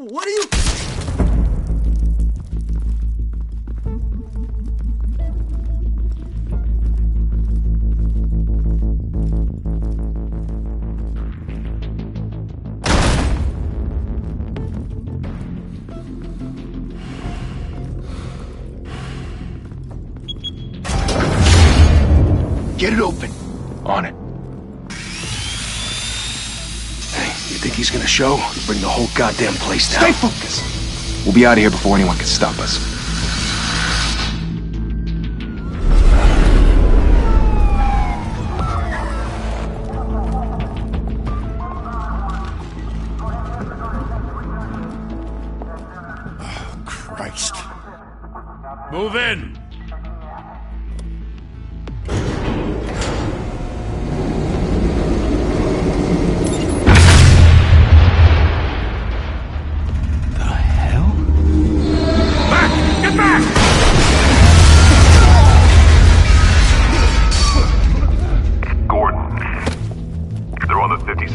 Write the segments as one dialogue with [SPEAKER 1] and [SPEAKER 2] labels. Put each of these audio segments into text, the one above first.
[SPEAKER 1] What are you...
[SPEAKER 2] Get it open.
[SPEAKER 3] On it.
[SPEAKER 2] Hey, you think he's gonna show? Bring the whole goddamn place down.
[SPEAKER 3] Stay focused. We'll be out of here before anyone can stop us.
[SPEAKER 2] Oh, Christ.
[SPEAKER 4] Move in!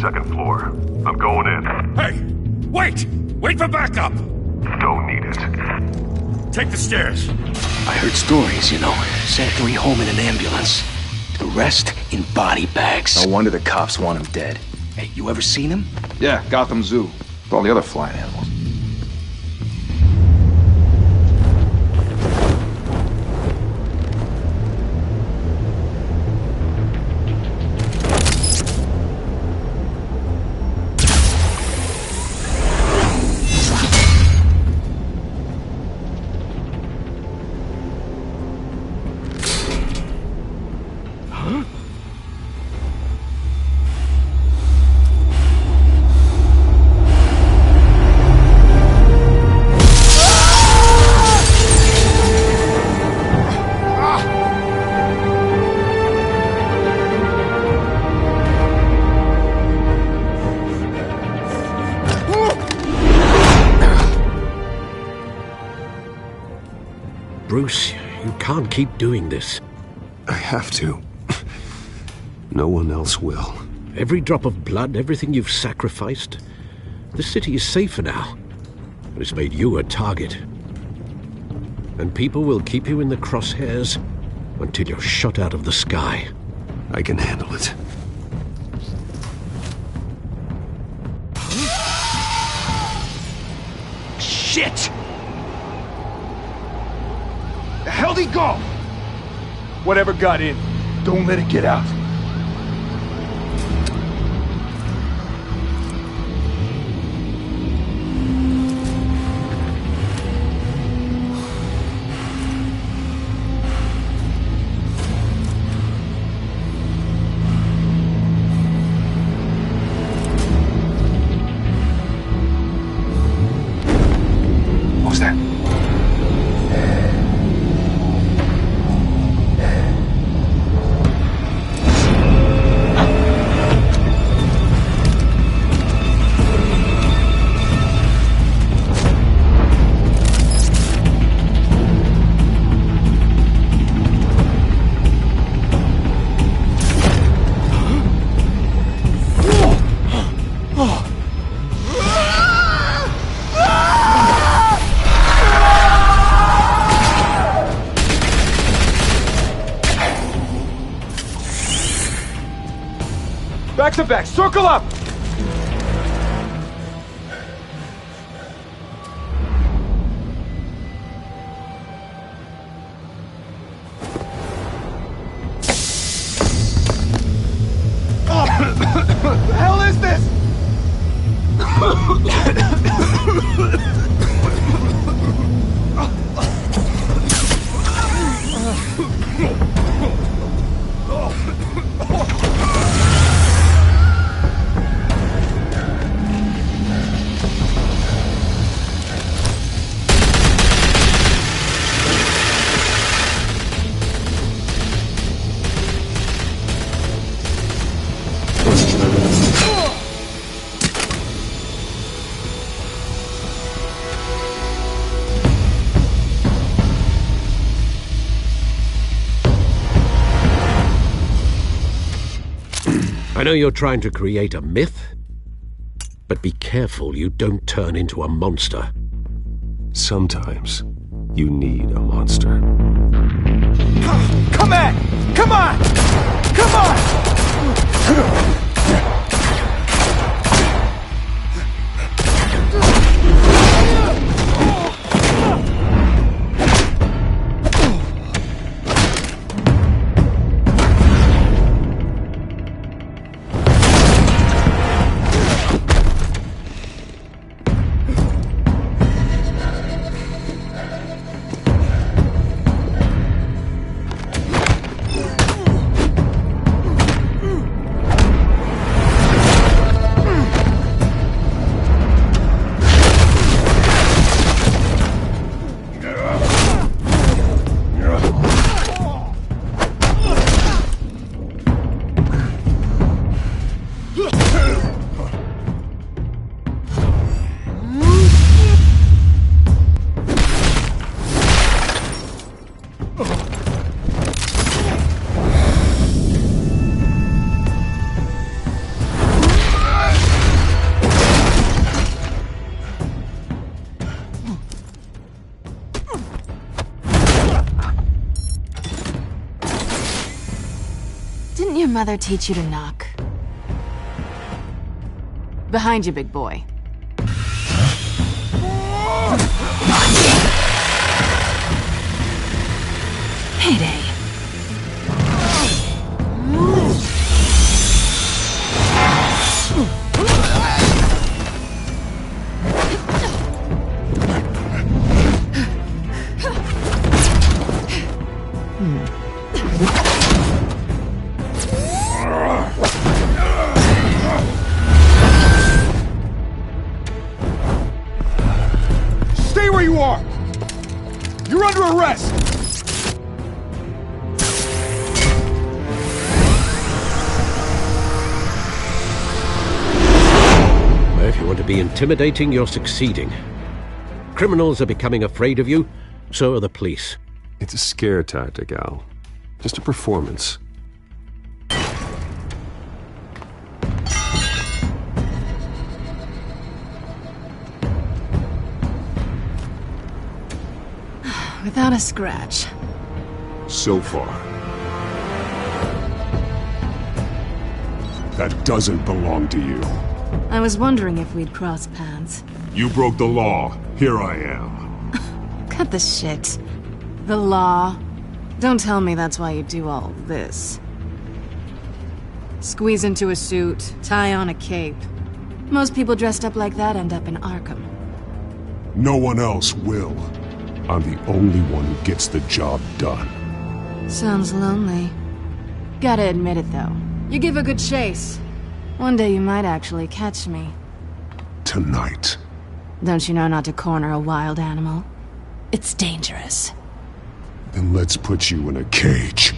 [SPEAKER 5] Second floor. I'm going in.
[SPEAKER 4] Hey! Wait! Wait for backup!
[SPEAKER 5] Don't need it.
[SPEAKER 4] Take the stairs.
[SPEAKER 2] I heard stories, you know. Sent 3 home in an ambulance. The rest in body bags.
[SPEAKER 3] No wonder the cops want him dead.
[SPEAKER 2] Hey, you ever seen him?
[SPEAKER 3] Yeah, Gotham Zoo. With all the other flying animals.
[SPEAKER 6] Bruce, you can't keep doing this.
[SPEAKER 7] I have to. No one else will.
[SPEAKER 6] Every drop of blood, everything you've sacrificed. The city is safer now. But it's made you a target. And people will keep you in the crosshairs until you're shot out of the sky.
[SPEAKER 7] I can handle it.
[SPEAKER 2] Shit!
[SPEAKER 3] The hell'd he go? Whatever got in, don't let it get out. What was that? Back to back, circle up! What the hell is this?
[SPEAKER 6] I know you're trying to create a myth, But be careful you don't turn into a monster.
[SPEAKER 7] Sometimes you need a monster.
[SPEAKER 3] Come at! Come on! Come on!
[SPEAKER 1] Didn't your mother teach you to knock? Behind you, big boy. Payday.
[SPEAKER 3] Stay where you are! You're under arrest!
[SPEAKER 6] If you want to be intimidating, you're succeeding. Criminals are becoming afraid of you, so are the police.
[SPEAKER 7] It's a scare tactic, Al. Just a performance.
[SPEAKER 1] Without a scratch.
[SPEAKER 3] So far. That doesn't belong to you.
[SPEAKER 1] I was wondering if we'd cross paths.
[SPEAKER 3] You broke the law. Here I am.
[SPEAKER 1] Cut the shit. The law. Don't tell me that's why you do all this. Squeeze into a suit, tie on a cape. Most people dressed up like that end up in Arkham.
[SPEAKER 3] No one else will. I'm the only one who gets the job done.
[SPEAKER 1] Sounds lonely. Gotta admit it, though. You give a good chase. One day you might actually catch me.
[SPEAKER 3] Tonight.
[SPEAKER 1] Don't you know not to corner a wild animal? It's dangerous.
[SPEAKER 3] Then let's put you in a cage.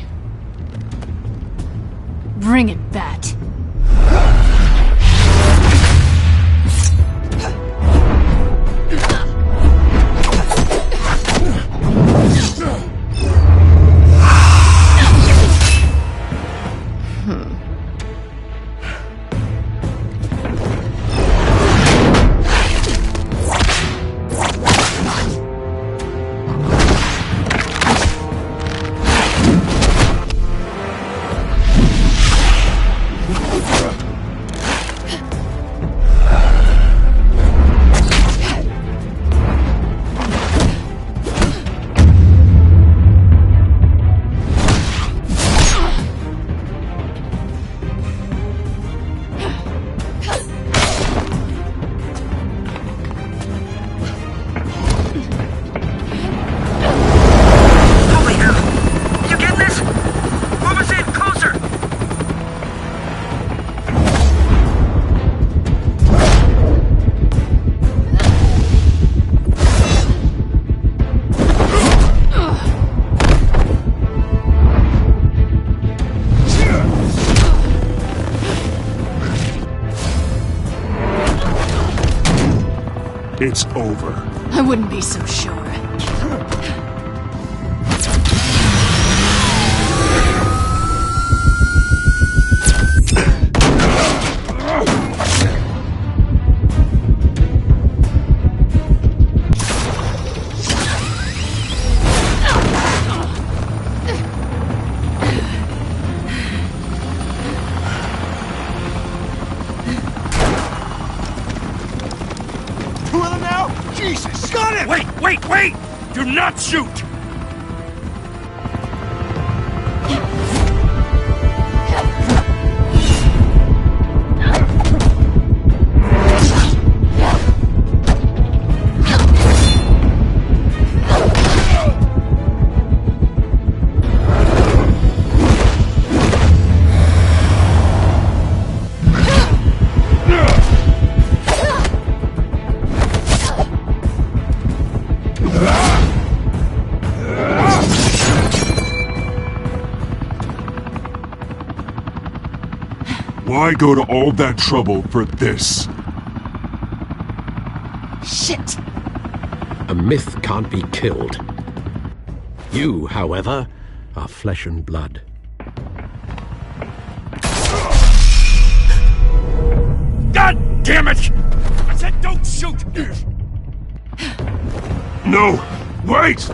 [SPEAKER 1] Bring it, Bat.
[SPEAKER 3] It's over.
[SPEAKER 1] I wouldn't be so sure.
[SPEAKER 4] Jesus! Got it! Wait! Do not shoot!
[SPEAKER 3] Why go to all that trouble for this?
[SPEAKER 1] Shit!
[SPEAKER 6] A myth can't be killed. You, however, are flesh and blood.
[SPEAKER 4] God damn it! I said don't shoot!
[SPEAKER 3] No! Wait!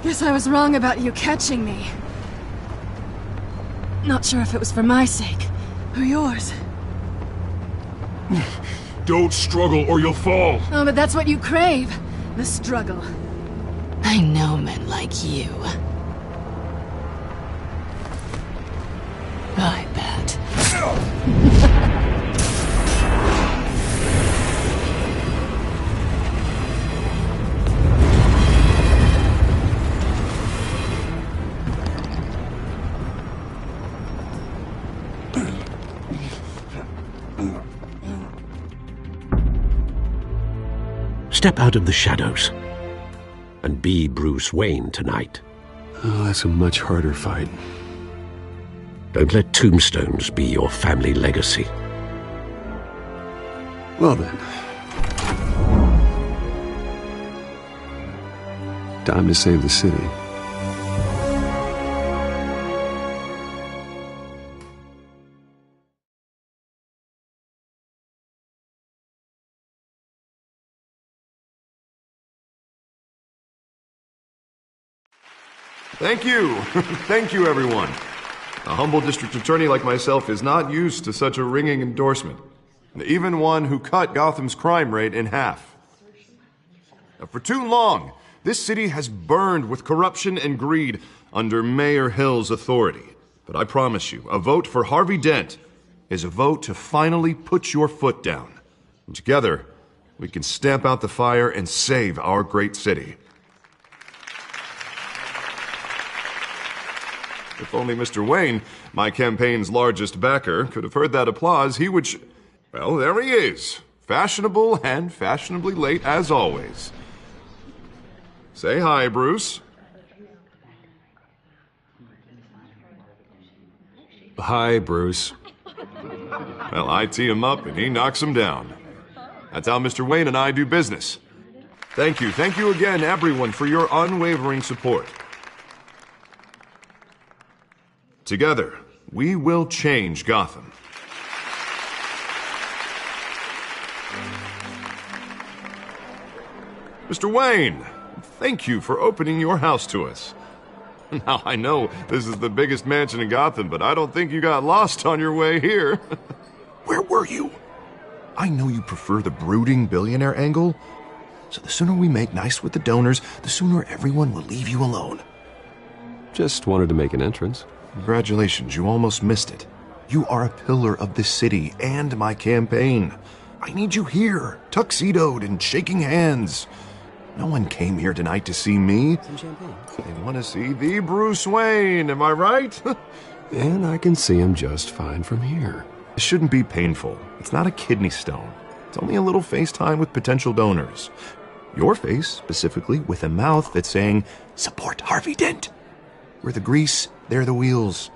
[SPEAKER 1] Guess I was wrong about you catching me. Not sure if it was for my sake, or yours.
[SPEAKER 3] Don't struggle or you'll fall.
[SPEAKER 1] Oh, but that's what you crave. The struggle. I know men like you. I bet.
[SPEAKER 6] Step out of the shadows and be Bruce Wayne tonight.
[SPEAKER 7] Oh, that's a much harder fight.
[SPEAKER 6] Don't let tombstones be your family legacy.
[SPEAKER 7] Well then. Time to save the city.
[SPEAKER 8] Thank you. Thank you, everyone. A humble district attorney like myself is not used to such a ringing endorsement. Even one who cut Gotham's crime rate in half. For too long, this city has burned with corruption and greed under Mayor Hill's authority. But I promise you, a vote for Harvey Dent is a vote to finally put your foot down. And together, we can stamp out the fire and save our great city. If only Mr. Wayne, my campaign's largest backer, could have heard that applause, he would well, there he is. Fashionable and fashionably late as always. Say hi, Bruce.
[SPEAKER 7] Hi, Bruce.
[SPEAKER 8] Well, I tee him up and he knocks him down. That's how Mr. Wayne and I do business. Thank you again, everyone, for your unwavering support. Together, we will change Gotham. Mr. Wayne, thank you for opening your house to us. Now, I know this is the biggest mansion in Gotham, but I don't think you got lost on your way here.
[SPEAKER 5] Where were you?
[SPEAKER 8] I know you prefer the brooding billionaire angle, so the sooner we make nice with the donors, the sooner everyone will leave you alone.
[SPEAKER 7] Just wanted to make an entrance.
[SPEAKER 8] Congratulations, you almost missed it. You are a pillar of this city and my campaign. I need you here, tuxedoed and shaking hands. No one came here tonight to see me.
[SPEAKER 7] Some champagne.
[SPEAKER 8] They want to see the Bruce Wayne, am I right?
[SPEAKER 7] And I can see him just fine from here.
[SPEAKER 8] It shouldn't be painful. It's not a kidney stone. It's only a little FaceTime with potential donors. Your face, specifically, with a mouth that's saying, support Harvey Dent. We're the grease, they're the wheels.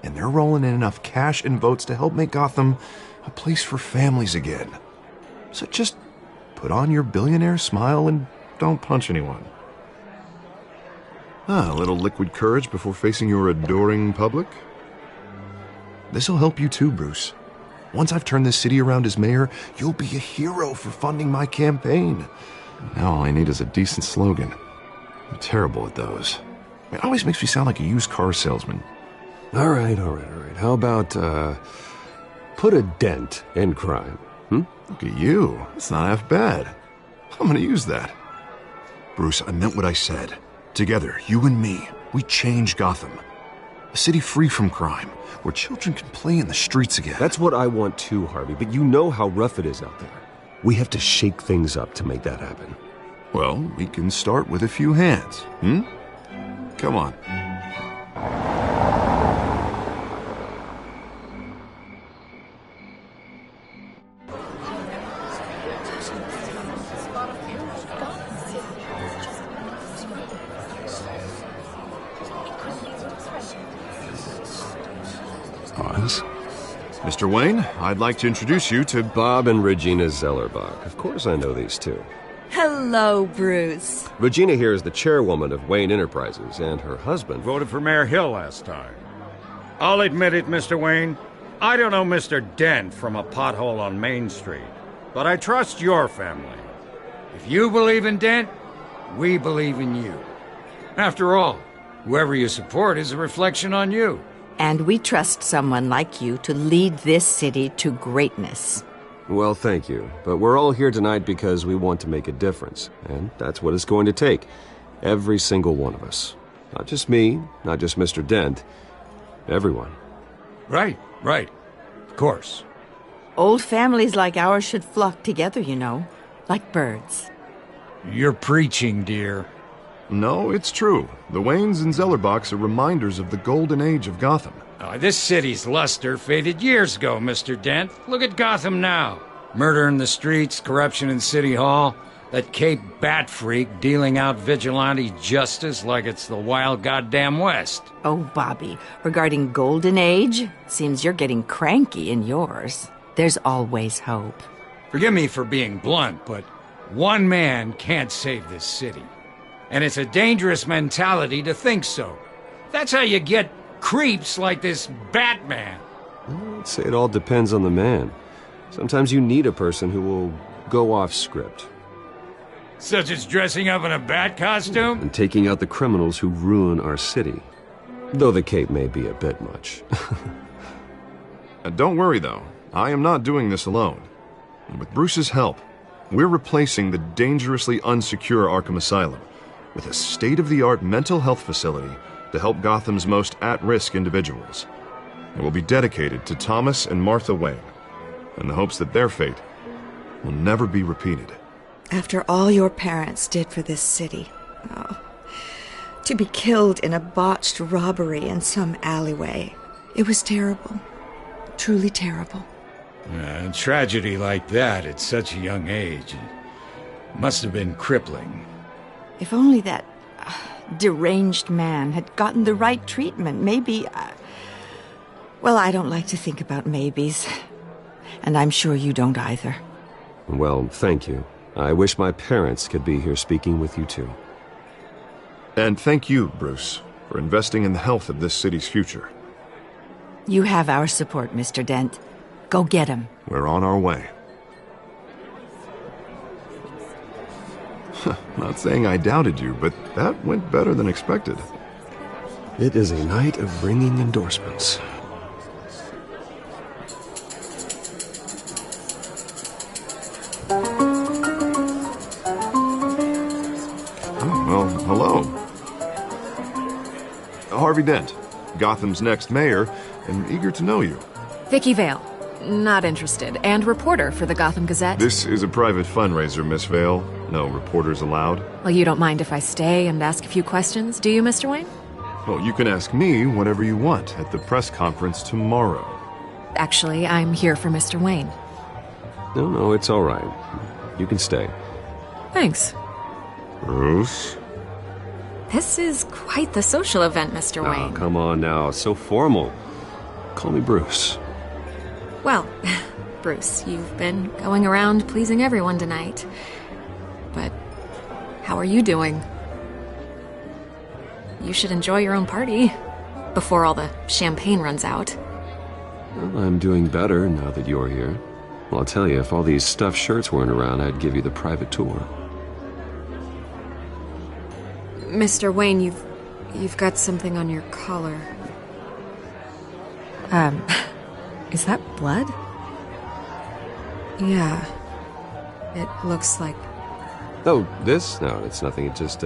[SPEAKER 8] And they're rolling in enough cash and votes to help make Gotham a place for families again. So just put on your billionaire smile and don't punch anyone. A little liquid courage before facing your adoring public. This'll help you too, Bruce. Once I've turned this city around as mayor, you'll be a hero for funding my campaign. Now all I need is a decent slogan. I'm terrible at those. It always makes me sound like a used car salesman.
[SPEAKER 7] All right. How about, put a dent in crime?
[SPEAKER 8] Look at you. It's not half bad. I'm gonna use that. Bruce, I meant what I said. Together, you and me, we change Gotham. A city free from crime, where children can play in the streets again.
[SPEAKER 7] That's what I want too, Harvey, but you know how rough it is out there. We have to shake things up to make that happen.
[SPEAKER 8] Well, we can start with a few hands, Come on.
[SPEAKER 7] Oz?
[SPEAKER 8] Mr. Wayne, I'd like to introduce you to
[SPEAKER 7] Bob and Regina Zellerbach. Of course I know these two.
[SPEAKER 9] Hello, Bruce.
[SPEAKER 7] Regina here is the chairwoman of Wayne Enterprises, and her husband...
[SPEAKER 4] Voted for Mayor Hill last time. I'll admit it, Mr. Wayne. I don't know Mr. Dent from a pothole on Main Street, but I trust your family. If you believe in Dent, we believe in you. After all, whoever you support is a reflection on you.
[SPEAKER 9] And we trust someone like you to lead this city to greatness.
[SPEAKER 7] Well, thank you. But we're all here tonight because we want to make a difference. And that's what it's going to take. Every single one of us. Not just me, not just Mr. Dent. Everyone.
[SPEAKER 4] Right. Of course.
[SPEAKER 9] Old families like ours should flock together, you know. Like birds.
[SPEAKER 4] You're preaching, dear.
[SPEAKER 8] No, it's true. The Waynes and Zellerbachs are reminders of the golden age of Gotham.
[SPEAKER 4] This city's luster faded years ago, Mr. Dent. Look at Gotham now. Murder in the streets, corruption in City Hall, that Cape Bat freak dealing out vigilante justice like it's the wild goddamn West.
[SPEAKER 9] Oh, Bobby, regarding Golden Age, seems you're getting cranky in yours. There's always hope.
[SPEAKER 4] Forgive me for being blunt, but one man can't save this city. And it's a dangerous mentality to think so. That's how you get creeps like this Batman.
[SPEAKER 7] I'd say it all depends on the man. Sometimes you need a person who will go off script.
[SPEAKER 4] Such as dressing up in a bat costume?
[SPEAKER 7] And taking out the criminals who ruin our city. Though the cape may be a bit much.
[SPEAKER 8] Don't worry, though. I am not doing this alone. And with Bruce's help, we're replacing the dangerously unsecure Arkham Asylum with a state-of-the-art mental health facility to help Gotham's most at-risk individuals. It will be dedicated to Thomas and Martha Wayne, in the hopes that their fate will never be repeated.
[SPEAKER 10] After all your parents did for this city, to be killed in a botched robbery in some alleyway, it was terrible. Truly terrible.
[SPEAKER 4] A tragedy like that at such a young age must have been crippling.
[SPEAKER 9] If only that deranged man had gotten the right treatment, maybe... Well, I don't like to think about maybes. And I'm sure you don't either.
[SPEAKER 7] Well, thank you. I wish my parents could be here speaking with you too.
[SPEAKER 8] And thank you, Bruce, for investing in the health of this city's future.
[SPEAKER 9] You have our support, Mr. Dent. Go get him.
[SPEAKER 8] We're on our way. Not saying I doubted you, but that went better than expected.
[SPEAKER 7] It is a night of bringing endorsements.
[SPEAKER 8] Well, hello. Harvey Dent, Gotham's next mayor, and eager to know you.
[SPEAKER 11] Vicky Vale. Not interested. And reporter for the Gotham Gazette.
[SPEAKER 8] This is a private fundraiser, Miss Vale. No reporters allowed.
[SPEAKER 11] Well, you don't mind if I stay and ask a few questions, do you, Mr. Wayne?
[SPEAKER 8] Well, you can ask me whatever you want at the press conference tomorrow.
[SPEAKER 11] Actually, I'm here for Mr. Wayne.
[SPEAKER 7] No, it's all right. You can stay.
[SPEAKER 11] Thanks.
[SPEAKER 8] Bruce?
[SPEAKER 11] This is quite the social event, Mr.
[SPEAKER 7] Oh,
[SPEAKER 11] Wayne.
[SPEAKER 7] come on now. It's so formal. Call me Bruce.
[SPEAKER 11] Well, Bruce, you've been going around pleasing everyone tonight. But how are you doing? You should enjoy your own party before all the champagne runs out.
[SPEAKER 7] Well, I'm doing better now that you're here. Well, I'll tell you, if all these stuffed shirts weren't around, I'd give you the private tour.
[SPEAKER 11] Mr. Wayne, you've got something on your collar. Is that blood? Yeah. It looks like...
[SPEAKER 7] Oh, this? No, it's nothing. It just,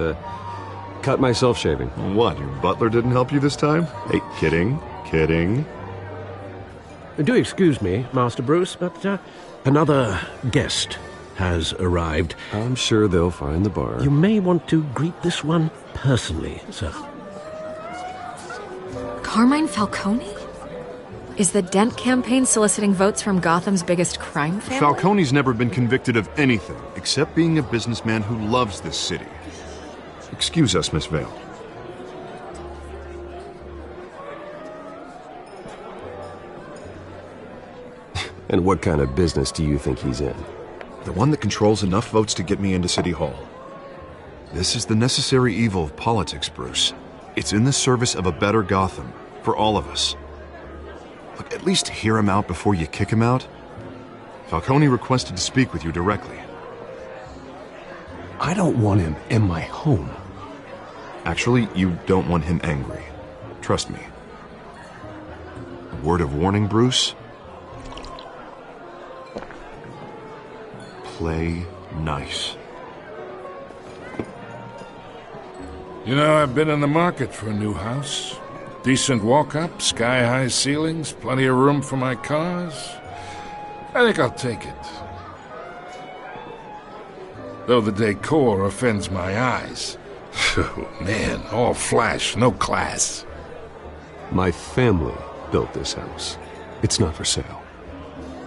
[SPEAKER 7] cut myself shaving.
[SPEAKER 8] What, your butler didn't help you this time? Hey, kidding.
[SPEAKER 6] Do excuse me, Master Bruce, but another guest has arrived.
[SPEAKER 7] I'm sure they'll find the bar.
[SPEAKER 6] You may want to greet this one personally, sir.
[SPEAKER 11] Carmine Falcone? Is the Dent campaign soliciting votes from Gotham's biggest crime family?
[SPEAKER 8] Falcone's never been convicted of anything except being a businessman who loves this city. Excuse us, Miss Vale.
[SPEAKER 7] And what kind of business do you think he's in?
[SPEAKER 8] The one that controls enough votes to get me into City Hall. This is the necessary evil of politics, Bruce. It's in the service of a better Gotham, for all of us. Look, at least hear him out before you kick him out. Falcone requested to speak with you directly.
[SPEAKER 2] I don't want him in my home.
[SPEAKER 8] Actually, you don't want him angry. Trust me. A word of warning, Bruce? Play nice.
[SPEAKER 12] You know, I've been in the market for a new house. Decent walk-up, sky-high ceilings, plenty of room for my cars. I think I'll take it. Though the decor offends my eyes. Oh, man, all flash, no class.
[SPEAKER 7] My family built this house. It's not for sale.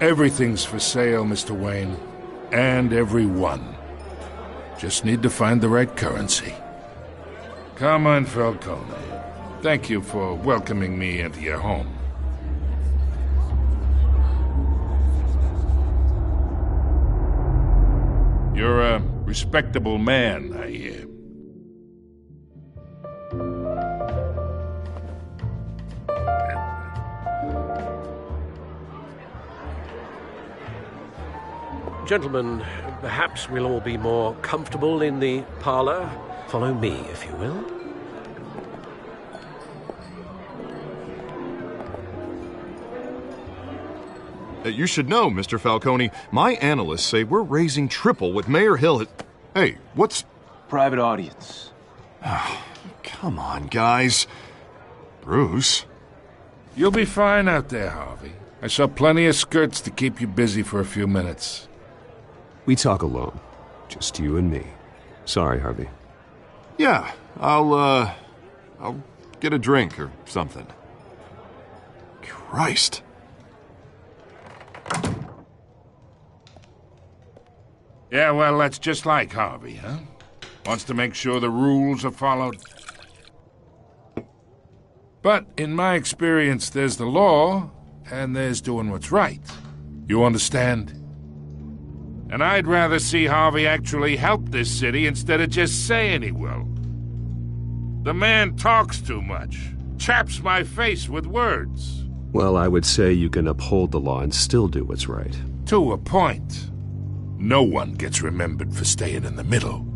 [SPEAKER 12] Everything's for sale, Mr. Wayne. And everyone. Just need to find the right currency. Carmine Falcone, thank you for welcoming me into your home. You're a respectable man, I hear.
[SPEAKER 6] Gentlemen, perhaps we'll all be more comfortable in the parlor. Follow me, if you will.
[SPEAKER 8] You should know, Mr. Falcone, my analysts say we're raising triple what Mayor Hill had... Hey, what's...
[SPEAKER 2] Private audience.
[SPEAKER 8] Oh, come on, guys. Bruce?
[SPEAKER 12] You'll be fine out there, Harvey. I saw plenty of skirts to keep you busy for a few minutes.
[SPEAKER 7] We talk alone. Just you and me. Sorry, Harvey.
[SPEAKER 8] Yeah, I'll get a drink or something. Christ.
[SPEAKER 12] Yeah, well, that's just like Harvey, huh? Wants to make sure the rules are followed. But in my experience, there's the law, and there's doing what's right. You understand? And I'd rather see Harvey actually help this city instead of just saying he will. The man talks too much, chaps my face with words.
[SPEAKER 7] Well, I would say you can uphold the law and still do what's right.
[SPEAKER 12] To a point. No one gets remembered for staying in the middle.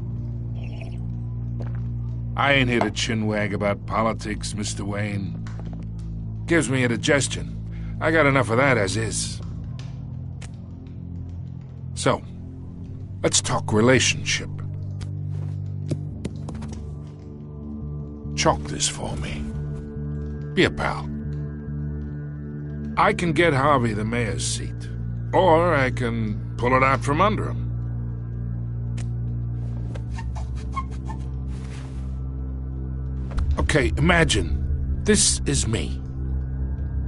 [SPEAKER 12] I ain't here to chinwag about politics, Mr. Wayne. Gives me indigestion. I got enough of that as is. So, let's talk relationship. Chalk this for me. Be a pal. I can get Harvey the mayor's seat, or I can pull it out from under him. Okay, imagine this is me,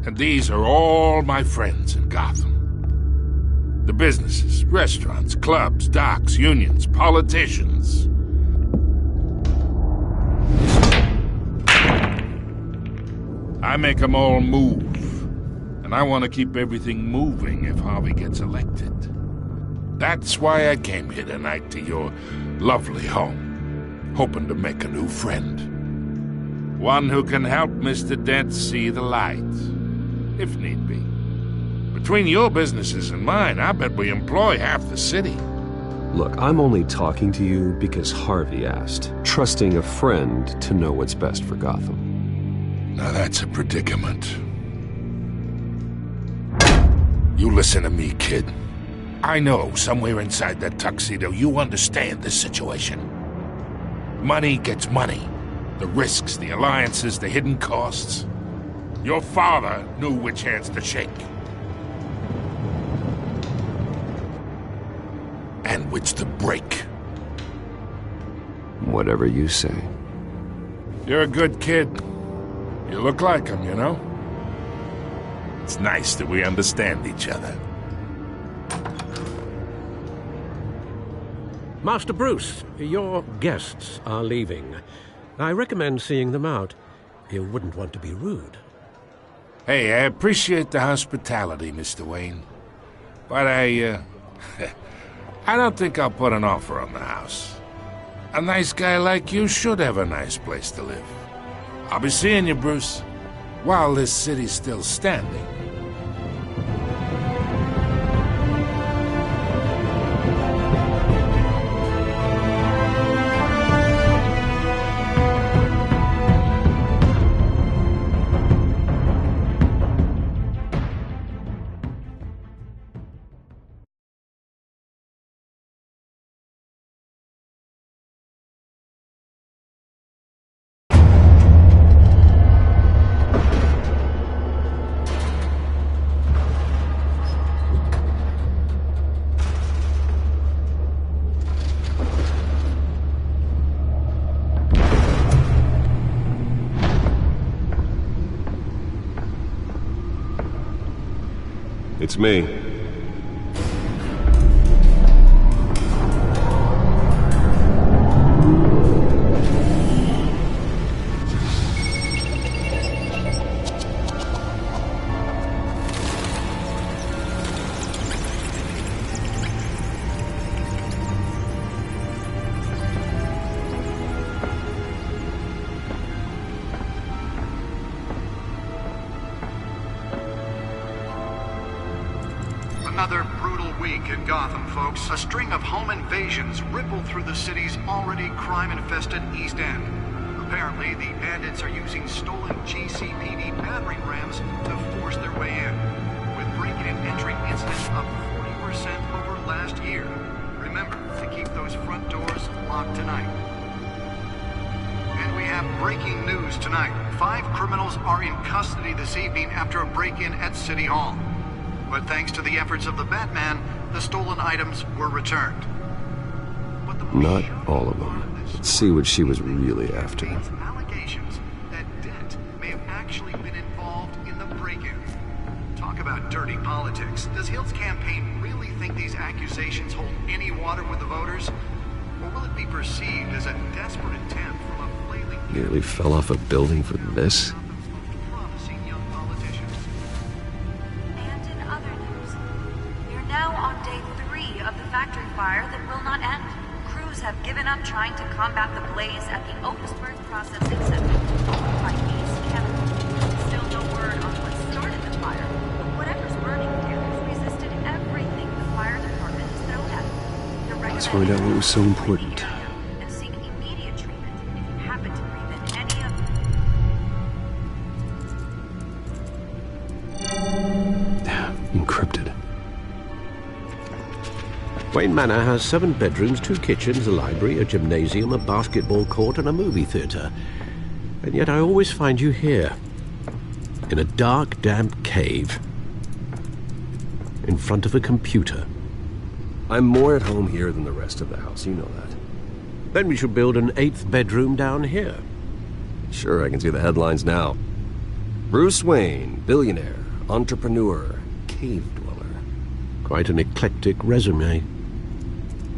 [SPEAKER 12] and these are all my friends in Gotham. The businesses, restaurants, clubs, docks, unions, politicians. I make them all move. And I want to keep everything moving if Harvey gets elected. That's why I came here tonight to your lovely home, hoping to make a new friend. One who can help Mr. Dent see the light, if need be. Between your businesses and mine, I bet we employ half the city.
[SPEAKER 7] Look, I'm only talking to you because Harvey asked, trusting a friend to know what's best for Gotham.
[SPEAKER 12] Now that's a predicament. You listen to me, kid. I know somewhere inside that tuxedo you understand this situation. Money gets money. The risks, the alliances, the hidden costs. Your father knew which hands to shake. And which to break.
[SPEAKER 7] Whatever you say.
[SPEAKER 12] You're a good kid. You look like him, you know? It's nice that we understand each other.
[SPEAKER 6] Master Bruce, your guests are leaving. I recommend seeing them out. You wouldn't want to be rude.
[SPEAKER 12] Hey, I appreciate the hospitality, Mr. Wayne. But I don't think I'll put an offer on the house. A nice guy like you should have a nice place to live. I'll be seeing you, Bruce, while this city's still standing.
[SPEAKER 7] It's me.
[SPEAKER 13] Another brutal week in Gotham, folks. A string of home invasions ripple through the city's already crime-infested East End. Apparently, the bandits are using stolen GCPD battering rams to force their way in, with break-in and entry incidents up 40% over last year. Remember to keep those front doors locked tonight. And we have breaking news tonight. 5 criminals are in custody this evening after a break-in at City Hall. But thanks to the efforts of the Batman, the stolen items were returned.
[SPEAKER 7] Not all of them. Let's see what she was really after.
[SPEAKER 13] Allegations that Dent may have actually been involved in the break-in. Talk about dirty politics. Does Hill's campaign really think these accusations hold any water with the voters? Or will it be perceived as a desperate attempt from a flailing...
[SPEAKER 7] Nearly fell off a building for this?
[SPEAKER 14] Now on day 3 of the factory fire that will not end. Crews have given up trying to combat the blaze at the Otisburg Processing Center, owned by East Chemical. Still no word on what started the fire, but whatever's burning there has resisted everything the fire department has thrown at it.
[SPEAKER 7] Let's find out what was so important.
[SPEAKER 14] And seek immediate treatment if you happen to breathe in any of...
[SPEAKER 7] Encrypted.
[SPEAKER 6] Wayne Manor has 7 bedrooms, 2 kitchens, a library, a gymnasium, a basketball court, and a movie theater. And yet I always find you here, in a dark, damp cave, in front of a computer.
[SPEAKER 7] I'm more at home here than the rest of the house, you know that.
[SPEAKER 6] Then we should build an 8th bedroom down here.
[SPEAKER 7] Sure, I can see the headlines now. Bruce Wayne, billionaire, entrepreneur, cave dweller.
[SPEAKER 6] Quite an eclectic resume.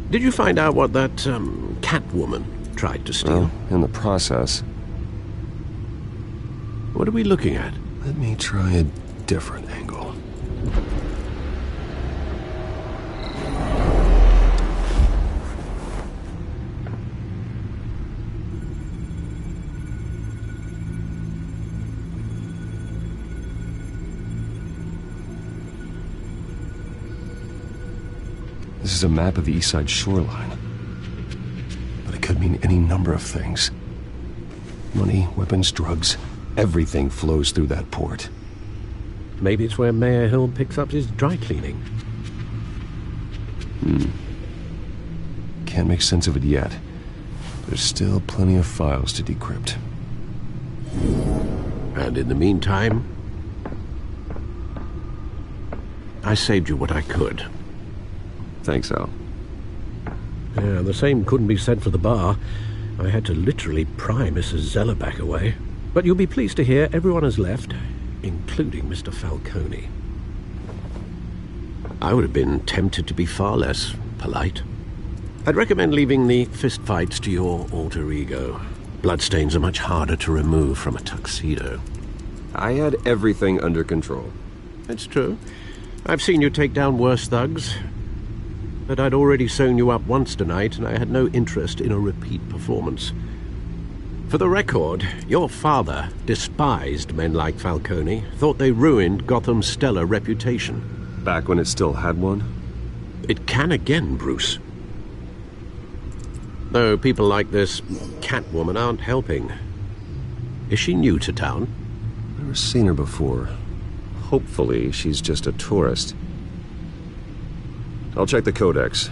[SPEAKER 6] Did you find out what that, Catwoman tried to steal?
[SPEAKER 7] Well, in the process.
[SPEAKER 6] What are we looking at?
[SPEAKER 7] Let me try a different angle. This is a map of the East Side shoreline. But it could mean any number of things. Money, weapons, drugs, everything flows through that port.
[SPEAKER 6] Maybe it's where Mayor Hill picks up his dry cleaning.
[SPEAKER 7] Can't make sense of it yet. There's still plenty of files to decrypt.
[SPEAKER 6] And in the meantime, I saved you what I could.
[SPEAKER 7] Thanks, Al.
[SPEAKER 6] Yeah, the same couldn't be said for the bar. I had to literally pry Mrs. Zellerback away. But you'll be pleased to hear everyone has left, including Mr. Falcone. I would have been tempted to be far less polite. I'd recommend leaving the fistfights to your alter ego. Bloodstains are much harder to remove from a tuxedo.
[SPEAKER 7] I had everything under control.
[SPEAKER 6] That's true. I've seen you take down worse thugs. But I'd already sewn you up once tonight, and I had no interest in a repeat performance. For the record, your father despised men like Falcone, thought they ruined Gotham's stellar reputation.
[SPEAKER 7] Back when it still had one?
[SPEAKER 6] It can again, Bruce. Though people like this Catwoman aren't helping. Is she new to town?
[SPEAKER 7] Never seen her before. Hopefully, she's just a tourist. I'll check the codex.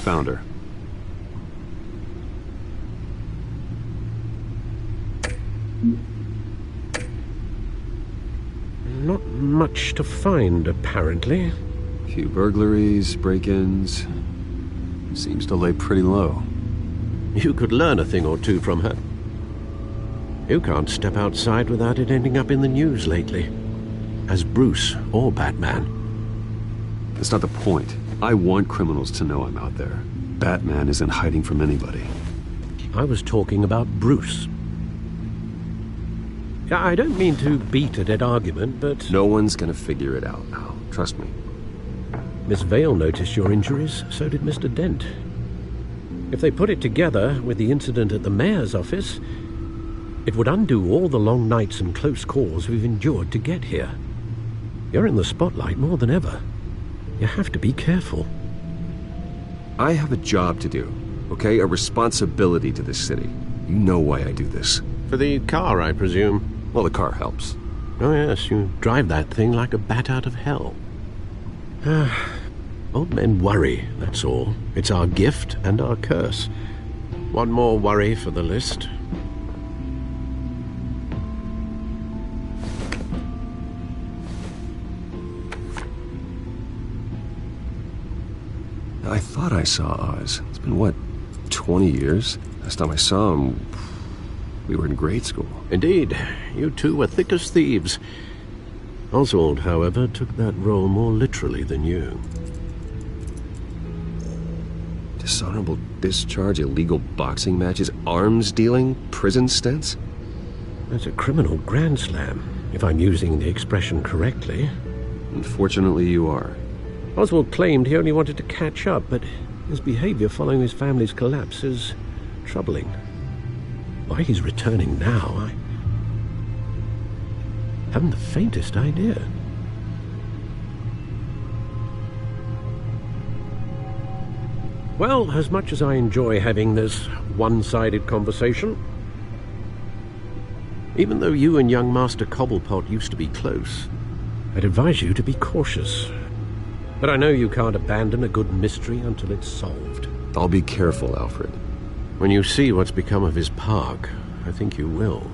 [SPEAKER 7] Found her.
[SPEAKER 6] Not much to find, apparently.
[SPEAKER 7] A few burglaries, break-ins, seems to lay pretty low.
[SPEAKER 6] You could learn a thing or two from her. You can't step outside without it ending up in the news lately. As Bruce or Batman.
[SPEAKER 7] That's not the point. I want criminals to know I'm out there. Batman isn't hiding from anybody.
[SPEAKER 6] I was talking about Bruce. I don't mean to beat a dead argument, but...
[SPEAKER 7] No one's gonna figure it out now. Trust me.
[SPEAKER 6] Miss Vale noticed your injuries, so did Mr. Dent. If they put it together with the incident at the mayor's office, it would undo all the long nights and close calls we've endured to get here. You're in the spotlight more than ever. You have to be careful.
[SPEAKER 7] I have a job to do, okay? A responsibility to this city. You know why I do this.
[SPEAKER 6] For the car, I presume?
[SPEAKER 7] Well, the car helps.
[SPEAKER 6] Oh yes, you drive that thing like a bat out of hell. Old men worry, that's all. It's our gift and our curse. One more worry for the list.
[SPEAKER 7] I thought I saw Oz. It's been, what, 20 years? Last time I saw him, we were in grade school.
[SPEAKER 6] Indeed. You two were thick as thieves. Oswald, however, took that role more literally than you.
[SPEAKER 7] Dishonorable discharge, illegal boxing matches, arms dealing, prison stints?
[SPEAKER 6] That's a criminal grand slam, if I'm using the expression correctly.
[SPEAKER 7] Unfortunately, you are.
[SPEAKER 6] Oswald claimed he only wanted to catch up, but his behavior following his family's collapse is troubling. Why he's returning now, I haven't the faintest idea. Well, as much as I enjoy having this one-sided conversation, even though you and young Master Cobblepot used to be close, I'd advise you to be cautious. But I know you can't abandon a good mystery until it's solved.
[SPEAKER 7] I'll be careful, Alfred.
[SPEAKER 6] When you see what's become of his park, I think you will.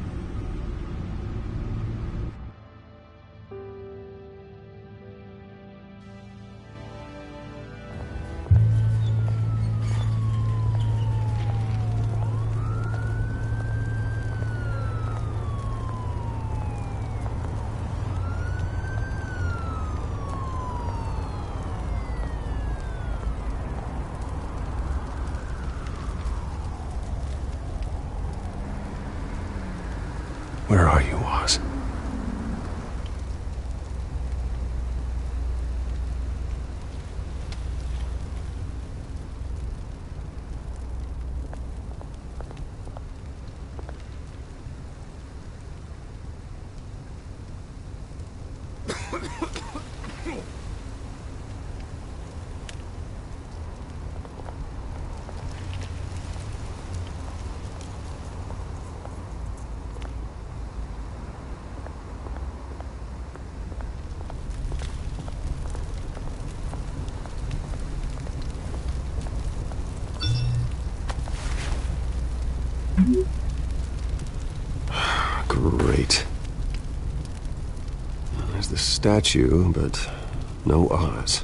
[SPEAKER 7] Where are you, Oz? Great. There's the statue, but no Oz.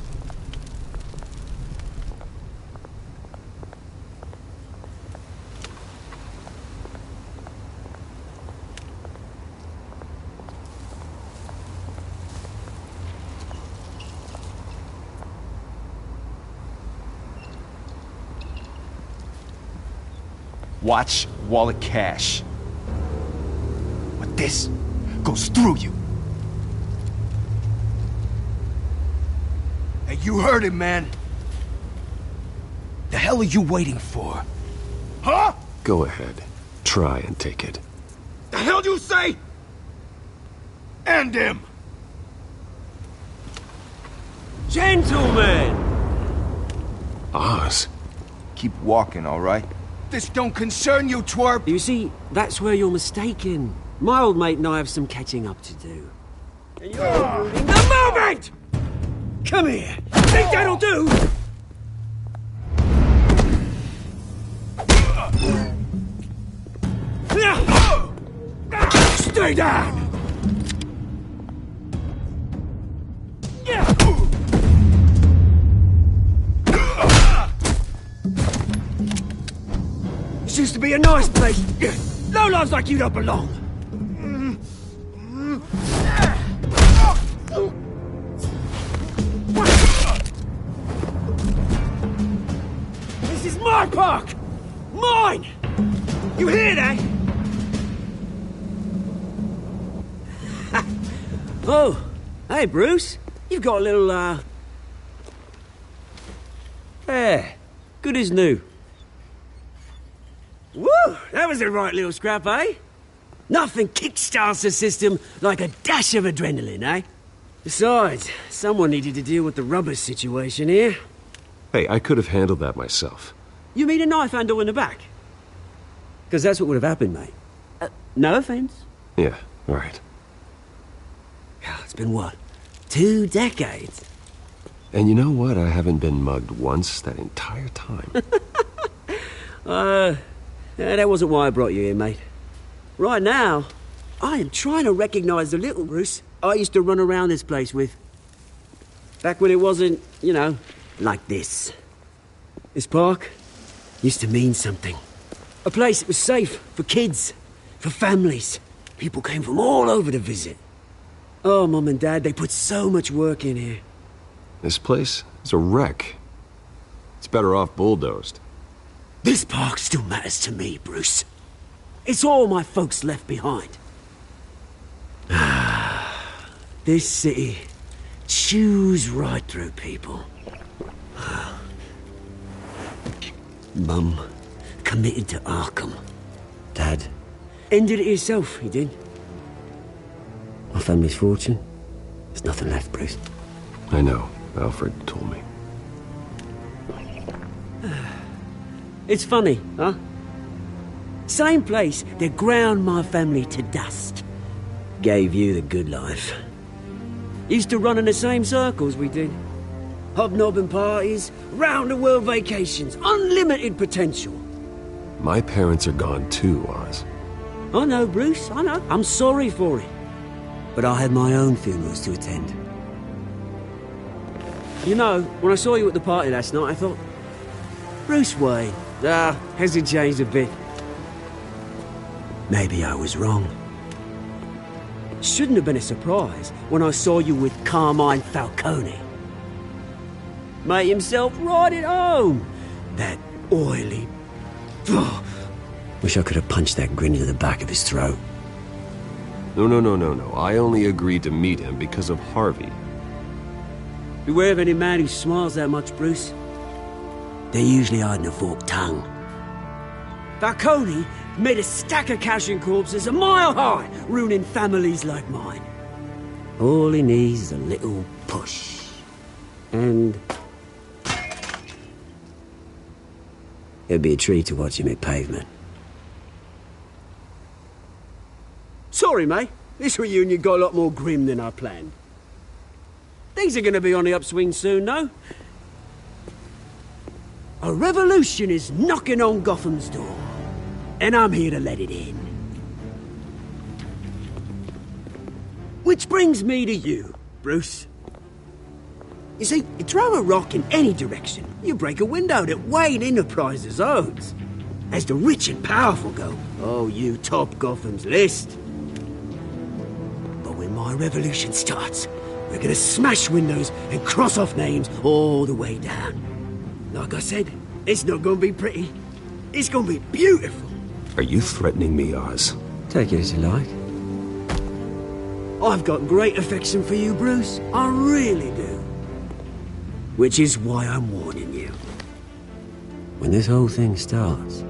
[SPEAKER 2] Watch wallet cash. But this goes through you. Hey, you heard it, man. The hell are you waiting for? Huh?
[SPEAKER 7] Go ahead. Try and take it.
[SPEAKER 2] The hell do you say? End him!
[SPEAKER 15] Gentlemen!
[SPEAKER 7] Oz.
[SPEAKER 2] Keep walking, all right? This don't concern you, twerp!
[SPEAKER 15] You see, that's where you're mistaken. My old mate and I have some catching up to do. And you're ruining the moment! Come here! Think that'll do? Stay down! This used to be a nice place. Lowlifes like you don't belong. This is my park! Mine! You hear that? Oh, hey, Bruce. You've got a little, Yeah, good as new. Woo! That was a right little scrap, eh? Nothing kickstarts the system like a dash of adrenaline, eh? Besides, someone needed to deal with the rubber situation here.
[SPEAKER 7] Hey, I could have handled that myself.
[SPEAKER 15] You mean a knife handle in the back? Because that's what would have happened, mate. No offense.
[SPEAKER 7] Yeah, all right.
[SPEAKER 15] It's been what? 2 decades?
[SPEAKER 7] And you know what? I haven't been mugged once that entire time.
[SPEAKER 15] That wasn't why I brought you here, mate. Right now, I am trying to recognize the little Bruce I used to run around this place with. Back when it wasn't, you know, like this. This park used to mean something. A place that was safe for kids, for families. People came from all over to visit. Oh, Mum and Dad, they put so much work in here.
[SPEAKER 7] This place is a wreck. It's better off bulldozed.
[SPEAKER 15] This park still matters to me, Bruce. It's all my folks left behind. This city chews right through people. Mum committed to Arkham. Dad ended it himself, he did. My family's fortune, there's nothing left, Bruce.
[SPEAKER 7] I know. Alfred told me.
[SPEAKER 15] It's funny, huh? Same place that ground my family to dust. Gave you the good life. Used to run in the same circles we did. Hobnobbing parties, round-the-world vacations, unlimited potential.
[SPEAKER 7] My parents are gone too, Oz.
[SPEAKER 15] I know, Bruce, I know. I'm sorry for it. But I had my own funerals to attend. You know, when I saw you at the party last night, I thought, Bruce Wayne, has it changed a bit? Maybe I was wrong. Shouldn't have been a surprise when I saw you with Carmine Falcone. Made himself right at home. That oily... Wish I could have punched that grin into the back of his throat.
[SPEAKER 7] No. I only agreed to meet him because of Harvey.
[SPEAKER 15] Beware of any man who smiles that much, Bruce. They're usually hiding a forked tongue. Falcone made a stack of cash and corpses a mile high, ruining families like mine. All he needs is a little push. And... it'd be a treat to watch him hit pavement. Sorry, mate. This reunion got a lot more grim than I planned. Things are going to be on the upswing soon, though. A revolution is knocking on Gotham's door. And I'm here to let it in. Which brings me to you, Bruce. You see, you throw a rock in any direction, you break a window that Wayne Enterprises owns. As the rich and powerful go, oh, you top Gotham's list. But when my revolution starts, we're gonna smash windows and cross off names all the way down. Like I said, it's not gonna be pretty. It's gonna be beautiful.
[SPEAKER 7] Are you threatening me, Oz?
[SPEAKER 15] Take it as you like. I've got great affection for you, Bruce. I really do. Which is why I'm warning you. When this whole thing starts,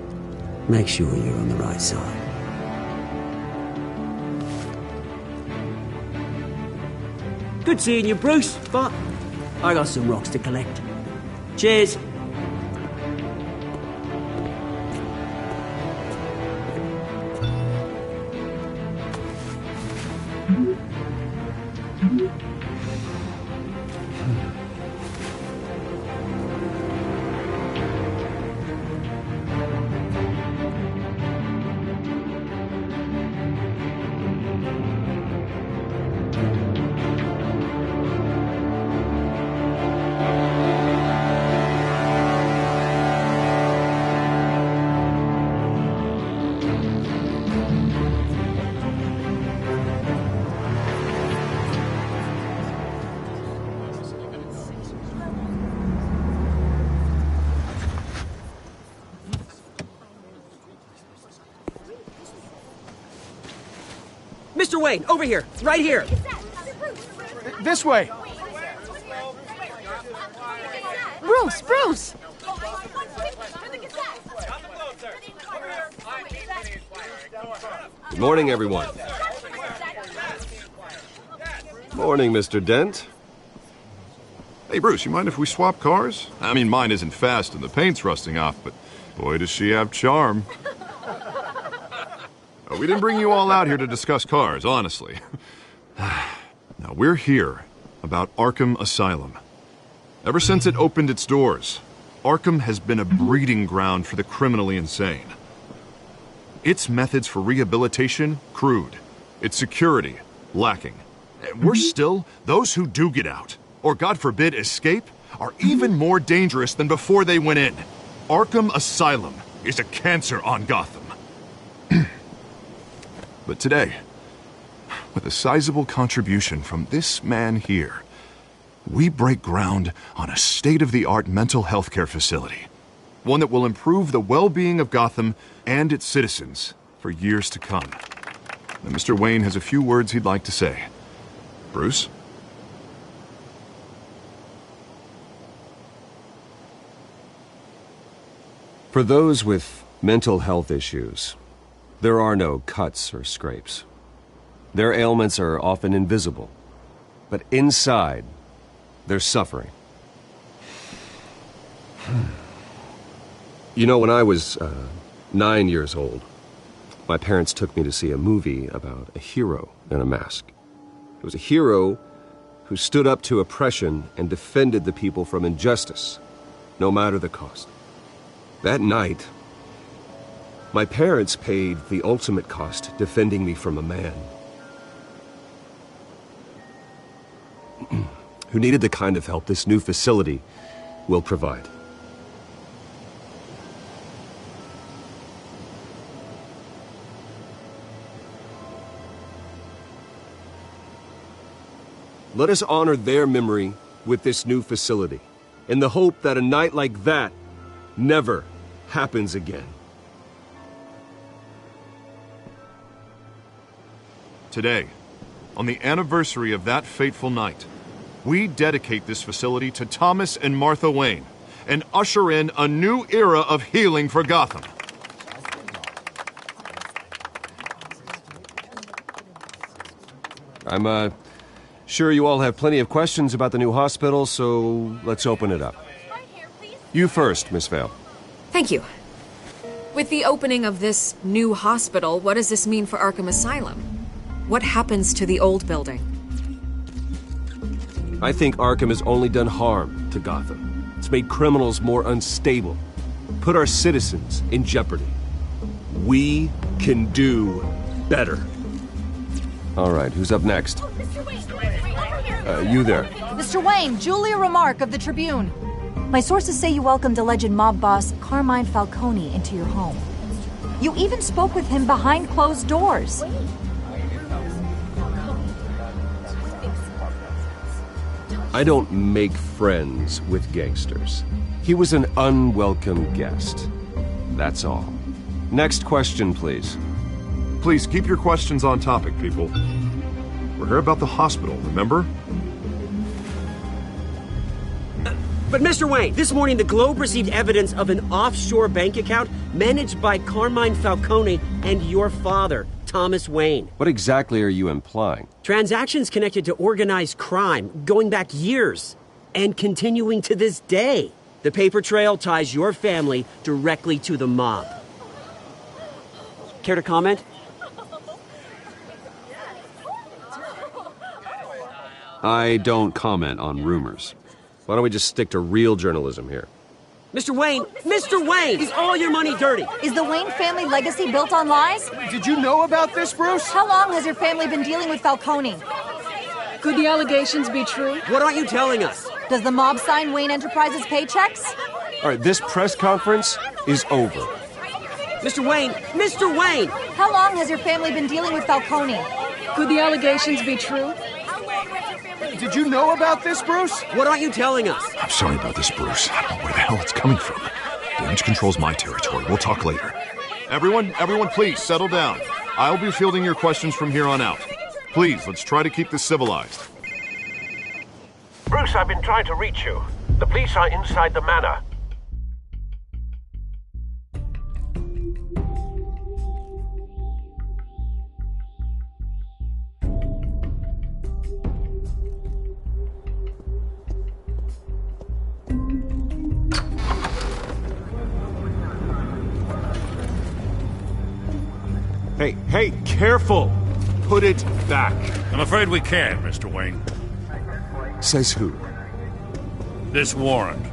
[SPEAKER 15] make sure you're on the right side. Good seeing you, Bruce, but I got some rocks to collect. Cheers. Mr. Wayne, over here. Right here.
[SPEAKER 16] This way.
[SPEAKER 1] Bruce!
[SPEAKER 7] Good morning, everyone. Morning, Mr. Dent.
[SPEAKER 8] Hey, Bruce, you mind if we swap cars? I mean, mine isn't fast and the paint's rusting off, but boy, does she have charm. We didn't bring you all out here to discuss cars, honestly. Now, we're here about Arkham Asylum. Ever since it opened its doors, Arkham has been a breeding ground for the criminally insane. Its methods for rehabilitation, crude. Its security, lacking. And worse still, those who do get out, or God forbid escape, are even more dangerous than before they went in. Arkham Asylum is a cancer on Gotham. But today, with a sizable contribution from this man here, we break ground on a state-of-the-art mental health care facility. One that will improve the well-being of Gotham and its citizens for years to come. And Mr. Wayne has a few words he'd like to say. Bruce?
[SPEAKER 7] For those with mental health issues, there are no cuts or scrapes. Their ailments are often invisible, but inside, they're suffering. You know, when I was 9 years old, my parents took me to see a movie about a hero in a mask. It was a hero who stood up to oppression and defended the people from injustice, no matter the cost. That night, my parents paid the ultimate cost defending me from a man who needed the kind of help this new facility will provide. Let us honor their memory with this new facility, in the hope that a night like that never happens again.
[SPEAKER 8] Today, on the anniversary of that fateful night, we dedicate this facility to Thomas and Martha Wayne and usher in a new era of healing for Gotham.
[SPEAKER 7] I'm sure you all have plenty of questions about the new hospital, so let's open it up. You first, Miss Vale.
[SPEAKER 11] Thank you. With the opening of this new hospital, what does this mean for Arkham Asylum? What happens to the old building?
[SPEAKER 7] I think Arkham has only done harm to Gotham. It's made criminals more unstable, put our citizens in jeopardy. We can do better. All right, who's up next? You there.
[SPEAKER 17] Mr. Wayne, Julia Remark of the Tribune. My sources say you welcomed alleged mob boss Carmine Falcone into your home. You even spoke with him behind closed doors.
[SPEAKER 7] I don't make friends with gangsters. He was an unwelcome guest. That's all. Next question, please.
[SPEAKER 8] Please keep your questions on topic, people. We're here about the hospital, remember?
[SPEAKER 15] But Mr. Wayne, this morning the Globe received evidence of an offshore bank account managed by Carmine Falcone and your father, Thomas Wayne.
[SPEAKER 7] What exactly are you implying?
[SPEAKER 15] Transactions connected to organized crime, going back years, and continuing to this day. The paper trail ties your family directly to the mob. Care to comment?
[SPEAKER 7] I don't comment on rumors. Why don't we just stick to real journalism here?
[SPEAKER 15] Mr. Wayne! Mr. Wayne! Is all your money dirty?
[SPEAKER 17] Is the Wayne family legacy built on lies?
[SPEAKER 16] Did you know about this, Bruce?
[SPEAKER 17] How long has your family been dealing with Falcone?
[SPEAKER 1] Could the allegations be true?
[SPEAKER 15] What aren't you telling us?
[SPEAKER 17] Does the mob sign Wayne Enterprises paychecks?
[SPEAKER 7] All right, this press conference is over.
[SPEAKER 15] Mr. Wayne! Mr. Wayne!
[SPEAKER 17] How long has your family been dealing with Falcone?
[SPEAKER 1] Could the allegations be true?
[SPEAKER 16] Did you know about this, Bruce?
[SPEAKER 15] What aren't you telling us?
[SPEAKER 8] I'm sorry about this, Bruce. I don't know where the hell it's coming from. Damage control's my territory. We'll talk later. Everyone, please settle down. I'll be fielding your questions from here on out. Please, let's try to keep this civilized.
[SPEAKER 6] Bruce, I've been trying to reach you. The police are inside the manor.
[SPEAKER 8] Hey, careful! Put it back.
[SPEAKER 4] I'm afraid we can't, Mr. Wayne.
[SPEAKER 8] Says who?
[SPEAKER 4] This warrant.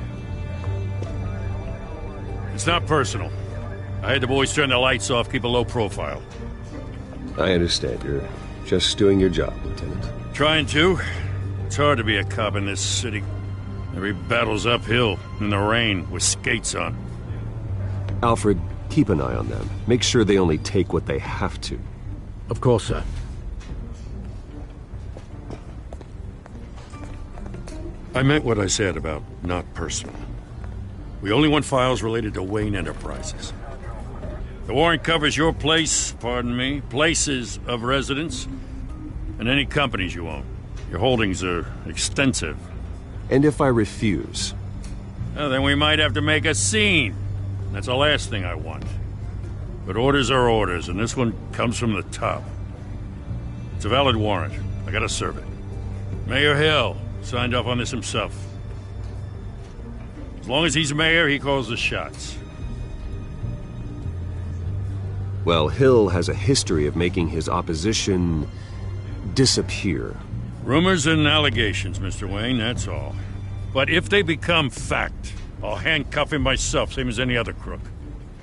[SPEAKER 4] It's not personal. I had the boys turn the lights off, keep a low profile.
[SPEAKER 7] I understand. You're just doing your job, Lieutenant.
[SPEAKER 4] Trying to. It's hard to be a cop in this city. Every battle's uphill, in the rain, with skates on.
[SPEAKER 7] Alfred, keep an eye on them. Make sure they only take what they have to.
[SPEAKER 6] Of course, sir.
[SPEAKER 4] I meant what I said about not personal. We only want files related to Wayne Enterprises. The warrant covers your place, pardon me, places of residence, and any companies you own. Your holdings are extensive.
[SPEAKER 7] And if I refuse?
[SPEAKER 4] Well, then we might have to make a scene. That's the last thing I want. But orders are orders, and this one comes from the top. It's a valid warrant. I gotta serve it. Mayor Hill signed off on this himself. As long as he's mayor, he calls the shots.
[SPEAKER 7] Well, Hill has a history of making his opposition disappear.
[SPEAKER 4] Rumors and allegations, Mr. Wayne, that's all. But if they become fact, I'll handcuff him myself, same as any other crook.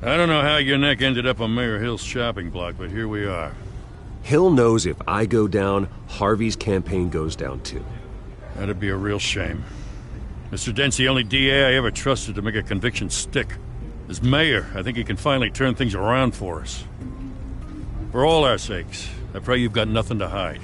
[SPEAKER 4] I don't know how your neck ended up on Mayor Hill's shopping block, but here we are.
[SPEAKER 7] Hill knows if I go down, Harvey's campaign goes down too.
[SPEAKER 4] That'd be a real shame. Mr. Dent's the only DA I ever trusted to make a conviction stick. As mayor, I think he can finally turn things around for us. For all our sakes, I pray you've got nothing to hide.